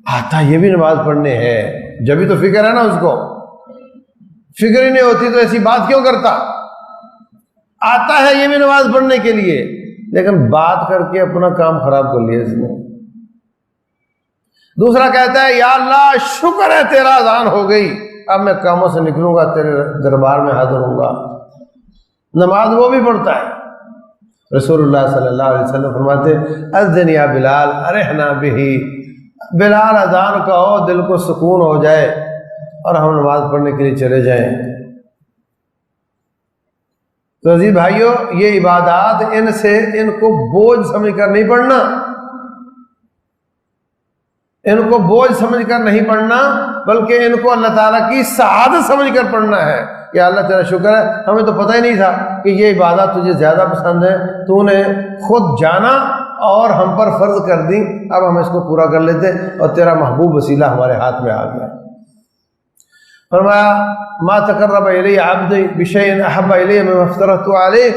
آتا، یہ بھی نماز پڑھنے ہے، جبھی تو فکر ہے نا، اس کو فکر ہی نہیں ہوتی تو ایسی بات کیوں کرتا. آتا ہے یہ بھی نماز پڑھنے کے لیے، لیکن بات کر کے اپنا کام خراب کر لیا اس نے. دوسرا کہتا ہے یا اللہ شکر ہے تیرا اذان ہو گئی، اب میں کاموں سے نکلوں گا تیرے دربار میں حاضر ہوں گا. نماز وہ بھی پڑھتا ہے. رسول اللہ صلی اللہ علیہ وسلم فرماتے اذن یا بلال ارحنا بہی، بلال اذان کہو دل کو سکون ہو جائے اور ہم نماز پڑھنے کے لیے چلے جائیں. تو عزیز بھائیو، یہ عبادات ان کو بوجھ سمجھ کر نہیں پڑھنا، ان کو بوجھ سمجھ کر نہیں پڑھنا، بلکہ ان کو اللہ تعالیٰ کی سعادت سمجھ کر پڑھنا ہے. کہ اللہ تیرا شکر ہے، ہمیں تو پتہ ہی نہیں تھا کہ یہ عبادت تجھے زیادہ پسند ہے، تو نے خود جانا اور ہم پر فرض کر دی، اب ہم اس کو پورا کر لیتے اور تیرا محبوب وسیلہ ہمارے ہاتھ میں آ گیا. فرمایا ما تقرب الی عبدی بشیء احب الی مما افترضت علیہ،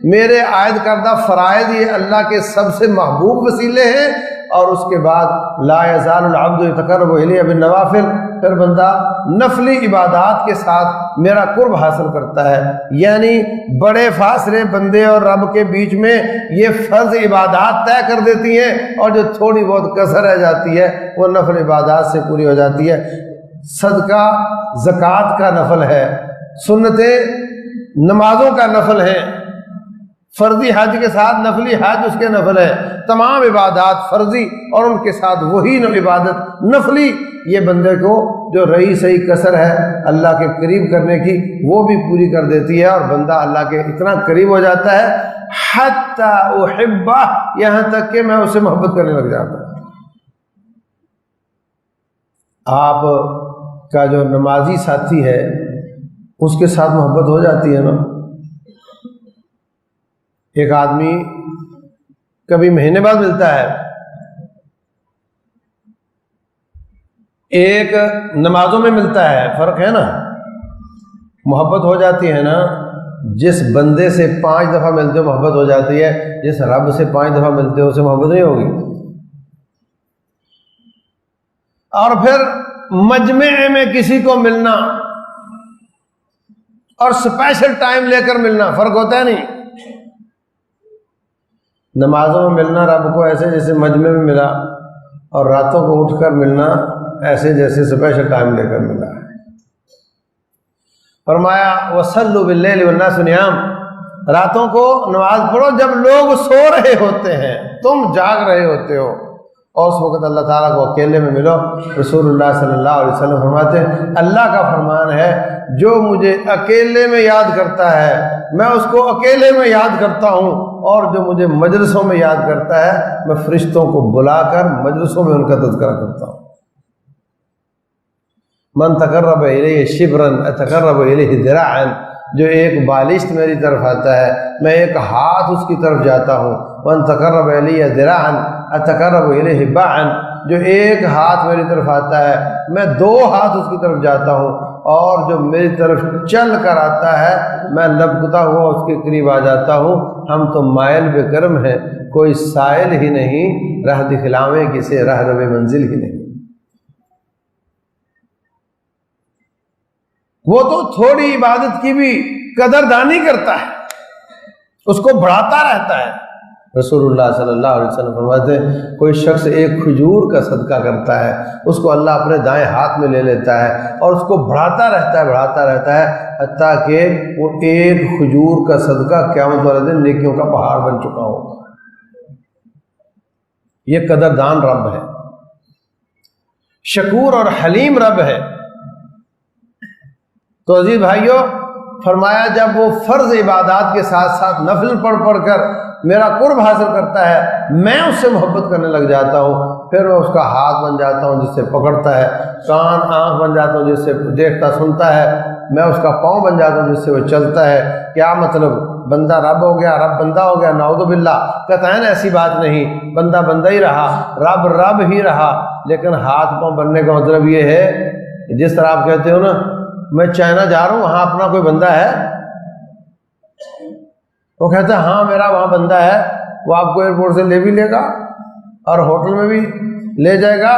میرے عائد کردہ فرائض یہ اللہ کے سب سے محبوب وسیلے ہیں، اور اس کے بعد لا یزال العبد یتقرب الی بالنوافل، پھر بندہ نفلی عبادات کے ساتھ میرا قرب حاصل کرتا ہے. یعنی بڑے فاصلے بندے اور رب کے بیچ میں یہ فرض عبادات طے کر دیتی ہیں، اور جو تھوڑی بہت کسر رہ جاتی ہے وہ نفل عبادات سے پوری ہو جاتی ہے. صدقہ زکوٰۃ کا نفل ہے، سنتیں نمازوں کا نفل ہے، فرضی حج کے ساتھ نفلی حج اس کے نفل ہے. تمام عبادات فرضی اور ان کے ساتھ وہی عبادت نفلی، یہ بندے کو جو رہی صحیح کسر ہے اللہ کے قریب کرنے کی وہ بھی پوری کر دیتی ہے، اور بندہ اللہ کے اتنا قریب ہو جاتا ہے حتی احبہ، یہاں تک کہ میں اسے محبت کرنے لگ جاتا ہوں. آپ کا جو نمازی ساتھی ہے اس کے ساتھ محبت ہو جاتی ہے نا. ایک آدمی کبھی مہینے بعد ملتا ہے، ایک نمازوں میں ملتا ہے، فرق ہے نا. محبت ہو جاتی ہے نا. جس بندے سے 5 دفعہ ملتے ہو محبت ہو جاتی ہے، جس رب سے 5 دفعہ ملتے ہو اسے محبت نہیں ہوگی. اور پھر مجمع میں کسی کو ملنا اور اسپیشل ٹائم لے کر ملنا فرق ہوتا ہے نہیں. نمازوں میں ملنا رب کو ایسے جیسے مجمع میں ملا، اور راتوں کو اٹھ کر ملنا ایسے جیسے اسپیشل ٹائم لے کر ملا ہے. فرمایا وَصَلُّوا بِاللَّيْلِ وَالنَّاسُ نِيَامٌ، راتوں کو نماز پڑھو جب لوگ سو رہے ہوتے ہیں، تم جاگ رہے ہوتے ہو، اور اس وقت اللہ تعالیٰ کو اکیلے میں ملو. رسول اللہ صلی اللہ علیہ وسلم فرماتے ہیں اللہ کا فرمان ہے جو مجھے اکیلے میں یاد کرتا ہے میں اس کو اکیلے میں یاد کرتا ہوں، اور جو مجھے مجلسوں میں یاد کرتا ہے میں فرشتوں کو بلا کر مجلسوں میں ان کا تذکرہ کرتا ہوں۔ من تقرب الیہ شبرا اتقرب الیہ ذراعا، جو ایک بالشت میری طرف آتا ہے میں ایک ہاتھ اس کی طرف جاتا ہوں۔ من تقرب الیہ ذراعا اتقرب الیہ باعا، جو ایک ہاتھ میری طرف آتا ہے میں 2 ہاتھ اس کی طرف جاتا ہوں، اور جو میری طرف چل کر آتا ہے میں لبکتا ہوا اس کے قریب آ جاتا ہوں۔ ہم تو مائل بے کرم ہیں، کوئی سائل ہی نہیں، راہ دکھلاویں کسے راہ رو منزل ہی نہیں۔ وہ تو تھوڑی عبادت کی بھی قدردانی کرتا ہے، اس کو بڑھاتا رہتا ہے۔ رسول اللہ صلی اللہ علیہ وسلم فرماتے ہیں کوئی شخص ایک کھجور کا صدقہ کرتا ہے، اس کو اللہ اپنے دائیں ہاتھ میں لے لیتا ہے اور اس کو بڑھاتا رہتا ہے حتیٰ کہ وہ ایک کھجور کا صدقہ قیامت والے دن نیکیوں کا پہاڑ بن چکا ہوگا۔ یہ قدردان رب ہے، شکور اور حلیم رب ہے۔ تو عزیز بھائیوں، فرمایا جب وہ فرض عبادات کے ساتھ ساتھ نفل پڑھ کر میرا قرب حاصل کرتا ہے میں اس سے محبت کرنے لگ جاتا ہوں، پھر میں اس کا ہاتھ بن جاتا ہوں جس سے پکڑتا ہے، کان آنکھ بن جاتا ہوں جس سے دیکھتا سنتا ہے، میں اس کا پاؤں بن جاتا ہوں جس سے وہ چلتا ہے۔ کیا مطلب؟ بندہ رب ہو گیا، رب بندہ ہو گیا؟ نعوذ باللہ، قطعاً ایسی بات نہیں، بندہ بندہ ہی رہا، رب ہی رہا، لیکن ہاتھ پاؤں بننے کا مطلب یہ ہے جس طرح آپ کہتے ہو نا میں چائنا جا رہا ہوں وہاں اپنا کوئی بندہ ہے، وہ کہتا ہے ہاں میرا وہاں بندہ ہے، وہ آپ کو ایئرپورٹ سے لے بھی لے گا اور ہوٹل میں بھی لے جائے گا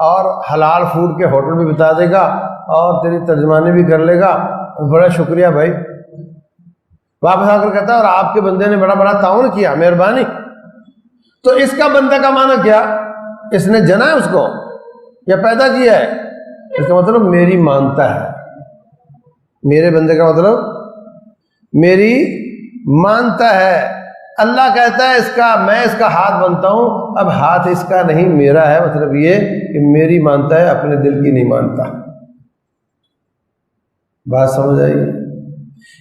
اور حلال فوڈ کے ہوٹل بھی بتا دے گا اور تیری ترجمانی بھی کر لے گا، بڑا شکریہ بھائی۔ واپس آ کر کہتا ہے اور آپ کے بندے نے بڑا تعاون کیا، مہربانی۔ تو اس کا بندہ کا معنی کیا؟ اس نے جنا ہے اس کو یا پیدا کیا ہے؟ اس کا مطلب میری مانتا ہے، میرے بندے کا مطلب میری مانتا ہے۔ اللہ کہتا ہے میں اس کا ہاتھ بنتا ہوں، اب ہاتھ اس کا نہیں میرا ہے، مطلب یہ کہ میری مانتا ہے، اپنے دل کی نہیں مانتا۔ بات سمجھ آئی؟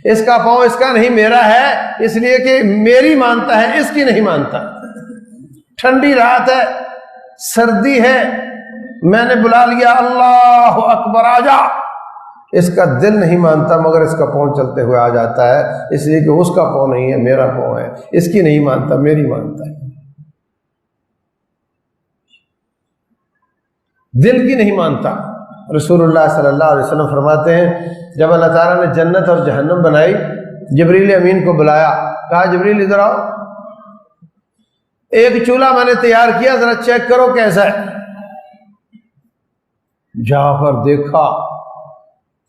اس کا پاؤں اس کا نہیں میرا ہے اس لیے کہ میری مانتا ہے، اس کی نہیں مانتا۔ ٹھنڈی رات ہے، سردی ہے، میں نے بلا لیا اللہ اکبر آجا، اس کا دل نہیں مانتا مگر اس کا پاؤں چلتے ہوئے آ جاتا ہے، اس لیے کہ اس کا پاؤں نہیں ہے، میرا پاؤں ہے، اس کی نہیں مانتا، میری مانتا ہے۔ دل کی نہیں مانتا۔ رسول اللہ صلی اللہ علیہ وسلم فرماتے ہیں جب اللہ تعالیٰ نے جنت اور جہنم بنائی، جبریل امین کو بلایا، کہا جبریل ادھر آؤ، ایک چولہا میں نے تیار کیا، ذرا چیک کرو کیسا ہے۔ جا کر دیکھا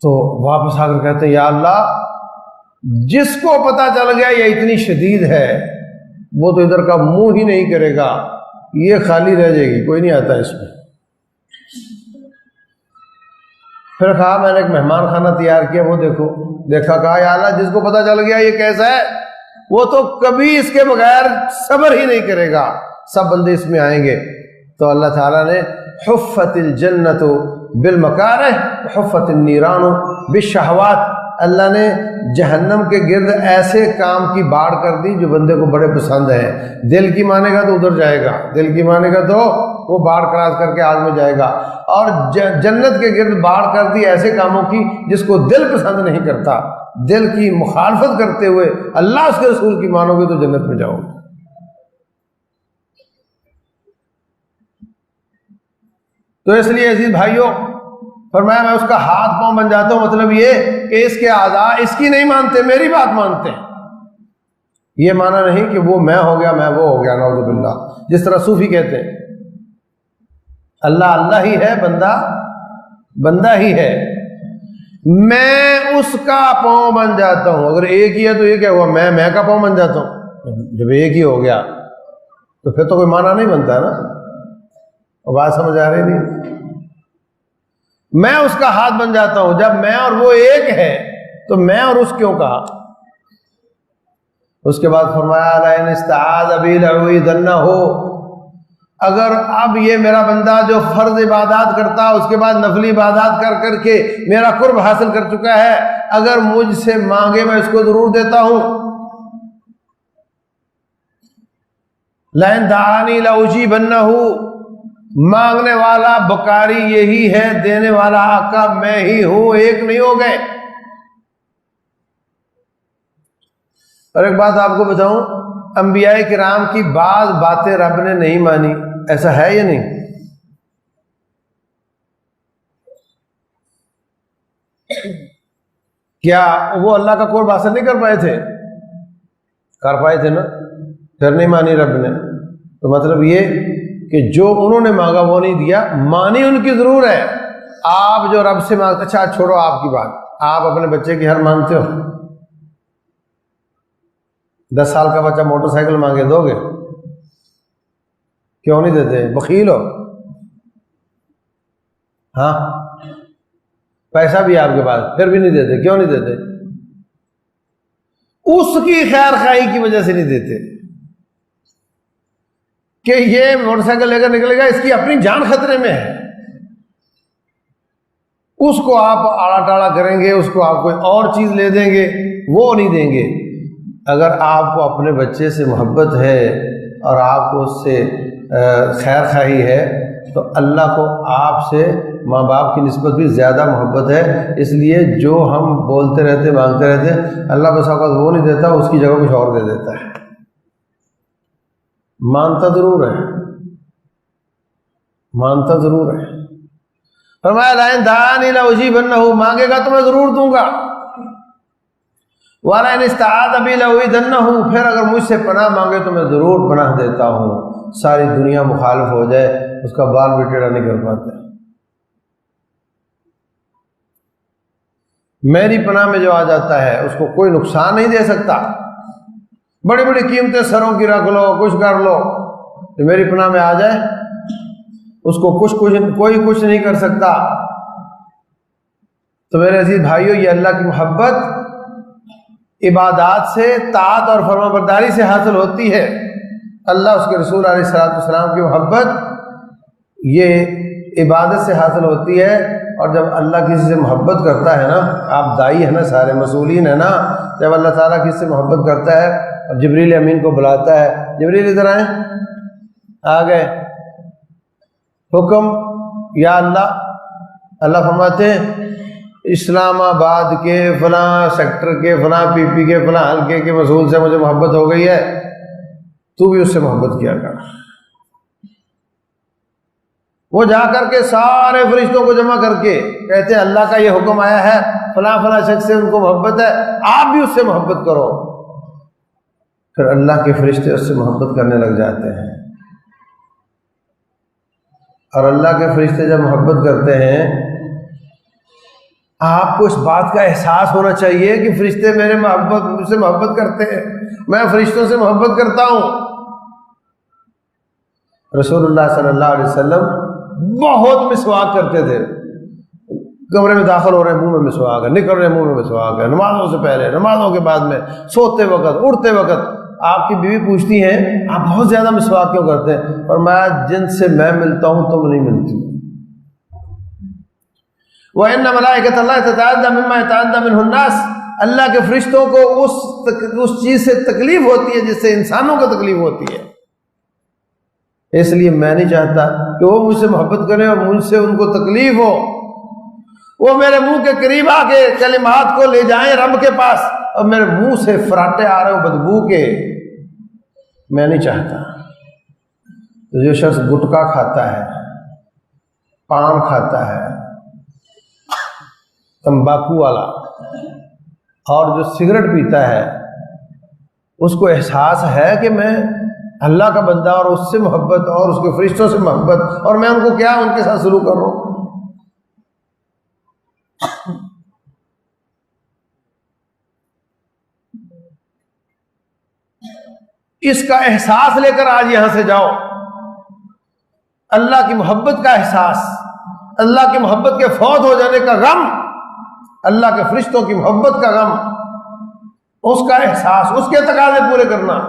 تو واپس آ کر کہتے ہیں یا اللہ، جس کو پتا چل گیا یہ اتنی شدید ہے وہ تو ادھر کا منہ ہی نہیں کرے گا، یہ خالی رہ جائے گی، کوئی نہیں آتا اس میں۔ پھر کہا میں نے ایک مہمان خانہ تیار کیا، وہ دیکھا، کہا یا اللہ جس کو پتا چل گیا یہ کیسا ہے وہ تو کبھی اس کے بغیر صبر ہی نہیں کرے گا، سب بندے اس میں آئیں گے۔ تو اللہ تعالیٰ نے حفت الجنت بالمکارہ حفت النیران بالشہوات، اللہ نے جہنم کے گرد ایسے کام کی باڑ کر دی جو بندے کو بڑے پسند ہیں۔ دل کی مانے گا تو ادھر جائے گا، دل کی مانے گا تو وہ باڑ کراس کر کے آگ میں جائے گا، اور جنت کے گرد باڑ کر دی ایسے کاموں کی جس کو دل پسند نہیں کرتا، دل کی مخالفت کرتے ہوئے اللہ اس کے رسول کی مانو گے تو جنت میں جاؤ گے۔ تو اس لیے عزیز بھائیوں، فرمایا میں اس کا ہاتھ پاؤں بن جاتا ہوں، مطلب یہ کہ اس کے اعضاء اس کی نہیں مانتے، میری بات مانتے ہیں۔ یہ معنی نہیں کہ وہ میں ہو گیا میں وہ ہو گیا، نعوذ باللہ، جس طرح صوفی کہتے ہیں اللہ اللہ ہی ہے، بندہ بندہ ہی ہے، میں اس کا پاؤں بن جاتا ہوں۔ اگر ایک ہی ہے تو یہ کیا ہوا، میں کا پاؤں بن جاتا ہوں؟ جب ایک ہی ہو گیا تو پھر تو کوئی معنی نہیں بنتا ہے نا، بات سمجھ آ رہی نہیں؟ میں اس کا ہاتھ بن جاتا ہوں، جب میں اور وہ ایک ہے تو میں اور اس کیوں کہا؟ اس کے بعد فرمایا لئن استعاذ بی لأعوذنہ، اگر اب یہ میرا بندہ جو فرض عبادات کرتا اس کے بعد نفلی عبادات کر کر کے میرا قرب حاصل کر چکا ہے، اگر مجھ سے مانگے میں اس کو ضرور دیتا ہوں۔ لئن دعانی لاجیبنہ، مانگنے والا بکاری یہی ہے، دینے والا آقا میں ہی ہوں، ایک نہیں ہو گئے۔ اور ایک بات آپ کو بتاؤں، انبیاء کرام کی بعض باتیں رب نے نہیں مانی، ایسا ہے یا نہیں؟ کیا وہ اللہ کا قرب حاصل نہیں کر پائے تھے؟ کر پائے تھے نا، پھر نہیں مانی رب نے۔ تو مطلب یہ کہ جو انہوں نے مانگا وہ نہیں دیا، مانی ان کی ضرور ہے۔ آپ جو رب سے مانگتے، اچھا چھوڑو آپ کی بات، آپ اپنے بچے کی ہر مانگتے ہو؟ 10 سال کا بچہ موٹر سائیکل مانگے دو گے؟ کیوں نہیں دیتے؟ بخیل ہو؟ ہاں، پیسہ بھی آپ کے پاس پھر بھی نہیں دیتے، کیوں نہیں دیتے؟ اس کی خیر خواہی کی وجہ سے نہیں دیتے کہ یہ موٹر سائیکل لے کر نکلے گا، اس کی اپنی جان خطرے میں ہے، اس کو آپ آڑا ٹاڑا کریں گے، اس کو آپ کوئی اور چیز لے دیں گے، وہ نہیں دیں گے۔ اگر آپ کو اپنے بچے سے محبت ہے اور آپ کو اس سے خیر خواہی ہے تو اللہ کو آپ سے ماں باپ کی نسبت بھی زیادہ محبت ہے، اس لیے جو ہم بولتے رہتے مانگتے رہتے اللہ بس اوقات وہ نہیں دیتا، اس کی جگہ کچھ اور دے دیتا ہے۔ مانتا ضرور ہے، مانتا ضرور ہے۔ فرمایا لئن دعانی لاجیبنہ، مانگے گا تو میں ضرور دوں گا۔ وَلَئِنِ اسْتَعَاذَ بِي لَأُعِيذَنَّهُ، پھر اگر مجھ سے پناہ مانگے تو میں ضرور پناہ دیتا ہوں۔ ساری دنیا مخالف ہو جائے اس کا بال بھی ٹیڑھا نہیں کر پاتے۔ میری پناہ میں جو آ جاتا ہے اس کو کوئی نقصان نہیں دے سکتا۔ بڑی بڑی قیمتیں سروں کی رکھ لو، کچھ کر لو، تو میری پناہ میں آ جائے اس کو کوئی کچھ نہیں کر سکتا۔ تو میرے عزیز بھائیو، یہ اللہ کی محبت عبادات سے، طاعت اور فرما برداری سے حاصل ہوتی ہے۔ اللہ اس کے رسول علیہ السلام کی محبت یہ عبادت سے حاصل ہوتی ہے۔ اور جب اللہ کسی سے محبت کرتا ہے نا، آپ دائی ہیں نا، سارے مسئولین ہیں نا، جب اللہ تعالیٰ کسی سے محبت کرتا ہے اور جبریل امین کو بلاتا ہے، جبریل ادھر آئیں، آ گئے، حکم یا اللہ فرماتے ہیں اسلام آباد کے فلاں سیکٹر کے فلاں پی پی کے فلاں حلقے کے مسئول سے مجھے محبت ہو گئی ہے، تو بھی اس سے محبت کیا کر۔ وہ جا کر کے سارے فرشتوں کو جمع کر کے کہتے ہیں اللہ کا یہ حکم آیا ہے، فلاں فلاں شخص سے ان کو محبت ہے، آپ بھی اس سے محبت کرو۔ پھر اللہ کے فرشتے اس سے محبت کرنے لگ جاتے ہیں، اور اللہ کے فرشتے جب محبت کرتے ہیں، آپ کو اس بات کا احساس ہونا چاہیے کہ فرشتے مجھ سے محبت کرتے ہیں، میں فرشتوں سے محبت کرتا ہوں۔ رسول اللہ صلی اللہ علیہ وسلم بہت مسواک کرتے تھے، کمرے میں داخل ہو رہے ہیں منہ میں مسواک ہے، نکل رہے ہیں منہ میں مسواک ہے، نمازوں سے پہلے، نمازوں کے بعد میں، سوتے وقت، اٹھتے وقت۔ آپ کی بیوی پوچھتی ہیں آپ بہت زیادہ مسواک کیوں کرتے ہیں؟ فرمایا جن سے میں ملتا ہوں تم نہیں ملتی۔ وَإِنَّ مَلَائِكَةَ اللَّهِ تَتَعَدَّى مِمَّا يَتَعَدَّى مِنْهُ النَّاسِ، اللہ کے فرشتوں کو اس چیز سے تکلیف ہوتی ہے جس سے انسانوں کو تکلیف ہوتی ہے۔ اس لیے میں نہیں چاہتا کہ وہ مجھ سے محبت کریں اور مجھ سے ان کو تکلیف ہو، وہ میرے منہ کے قریب آ کے کلمات کو لے جائیں رب کے پاس اور میرے منہ سے فراٹے آ رہے ہوں بدبو کے، میں نہیں چاہتا۔ تو جو شخص گٹکا کھاتا ہے، پان کھاتا ہے، تمباکو والا، اور جو سگریٹ پیتا ہے، اس کو احساس ہے کہ میں اللہ کا بندہ اور اس سے محبت اور اس کے فرشتوں سے محبت، اور میں ان کو کیا ان کے ساتھ سلوک کر رہا ہوں۔ اس کا احساس لے کر آج یہاں سے جاؤ، اللہ کی محبت کا احساس، اللہ کی محبت کے فوت ہو جانے کا غم، اللہ کے فرشتوں کی محبت کا غم، اس کا احساس، اس کے تقاضے پورے کرنا۔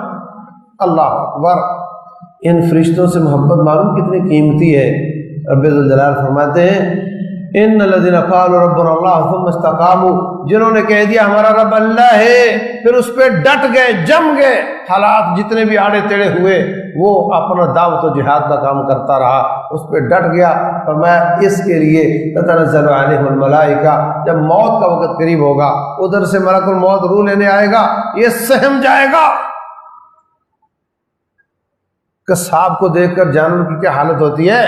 اللہ اکبر، ان فرشتوں سے محبت معلوم کتنی قیمتی ہے۔ رب ذوالجلال فرماتے ہیں ان الذین قالوا ربنا اللہ ثم استقاموا، جنہوں نے کہہ دیا ہمارا رب اللہ ہے، پھر اس پہ ڈٹ گئے، جم گئے، حالات جتنے بھی آڑے ٹیڑے ہوئے وہ اپنا دعوت و جہاد کا کام کرتا رہا، اس پہ ڈٹ گیا۔ اور میں اس کے لیے تتنزل علیہم الملائکہ، جب موت کا وقت قریب ہوگا ادھر سے ملک الموت روح لینے آئے گا، یہ سہم جائے گا۔ قصاب کو دیکھ کر جانور کی کیا حالت ہوتی ہے،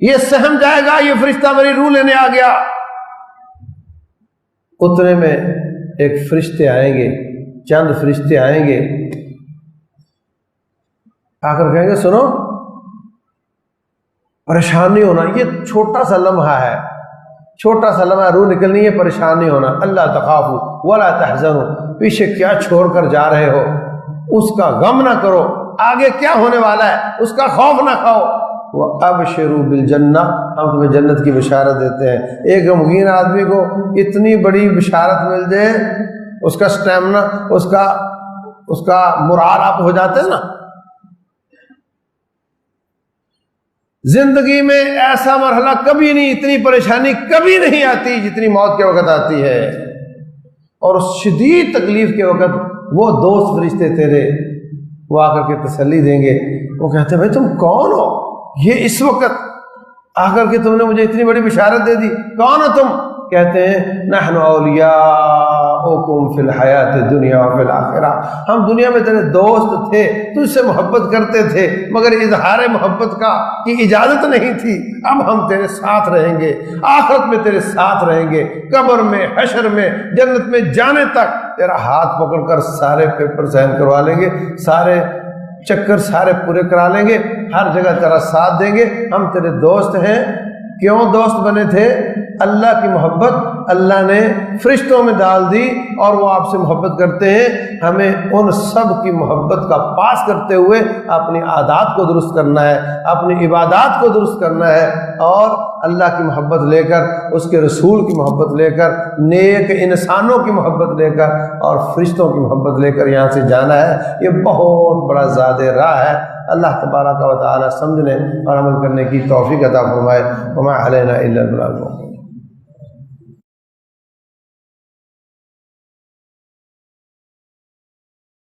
یہ سہم جائے گا، یہ فرشتہ میری روح لینے آ گیا۔ اتنے میں ایک فرشتے آئیں گے، چند فرشتے آئیں گے، آ کر کہیں گے سنو پریشان نہیں ہونا، یہ چھوٹا سا لمحہ ہے، چھوٹا سا لمحہ، روح نکلنی ہے، پریشان نہیں ہونا، اللہ تخافوا ولا تحزنوا، پیچھے کیا چھوڑ کر جا رہے ہو اس کا غم نہ کرو، آگے کیا ہونے والا ہے اس کا خوف نہ کھاؤ۔ وَأَبْشِرُوا بِالْجَنَّةِ، ہم تمہیں جنت کی بشارت دیتے ہیں۔ ایک غمگین آدمی کو اتنی بڑی بشارت مل جائے، اس کا سٹیمنا، اس کا مرال آپ ہو جاتے ہیں نا۔ زندگی میں ایسا مرحلہ کبھی نہیں، اتنی پریشانی کبھی نہیں آتی جتنی موت کے وقت آتی ہے، اور اس شدید تکلیف کے وقت وہ دوست فرشتے تیرے وہ آ کر کے تسلی دیں گے، وہ کہتے ہیں بھائی تم کون ہو، یہ اس وقت آ کر کے تم نے مجھے اتنی بڑی بشارت دے دی، کون ہو تم؟ کہتے ہیں نحن اولیاءکم فی الحیات الدنیا وفی الآخرہ، ہم دنیا میں تیرے دوست تھے، تجھ سے محبت کرتے تھے، مگر اظہار محبت کی اجازت نہیں تھی، اب ہم تیرے ساتھ رہیں گے، آخرت میں تیرے ساتھ رہیں گے، قبر میں، حشر میں، جنت میں جانے تک تیرا ہاتھ پکڑ کر سارے پیپر سائن کروا لیں گے، سارے چکر سارے پورے کرا لیں گے، ہر جگہ تیرا ساتھ دیں گے، ہم تیرے دوست ہیں۔ کیوں دوست بنے تھے؟ اللہ کی محبت اللہ نے فرشتوں میں ڈال دی، اور وہ آپ سے محبت کرتے ہیں۔ ہمیں ان سب کی محبت کا پاس کرتے ہوئے اپنی عادات کو درست کرنا ہے، اپنی عبادات کو درست کرنا ہے، اور اللہ کی محبت لے کر، اس کے رسول کی محبت لے کر، نیک انسانوں کی محبت لے کر، اور فرشتوں کی محبت لے کر یہاں سے جانا ہے۔ یہ بہت بڑا زیادہ راہ ہے۔ اللہ تبارک و تعالی سمجھنے اور عمل کرنے کی توفیق عطا فرمائے۔ وما علینا الا البلاغ۔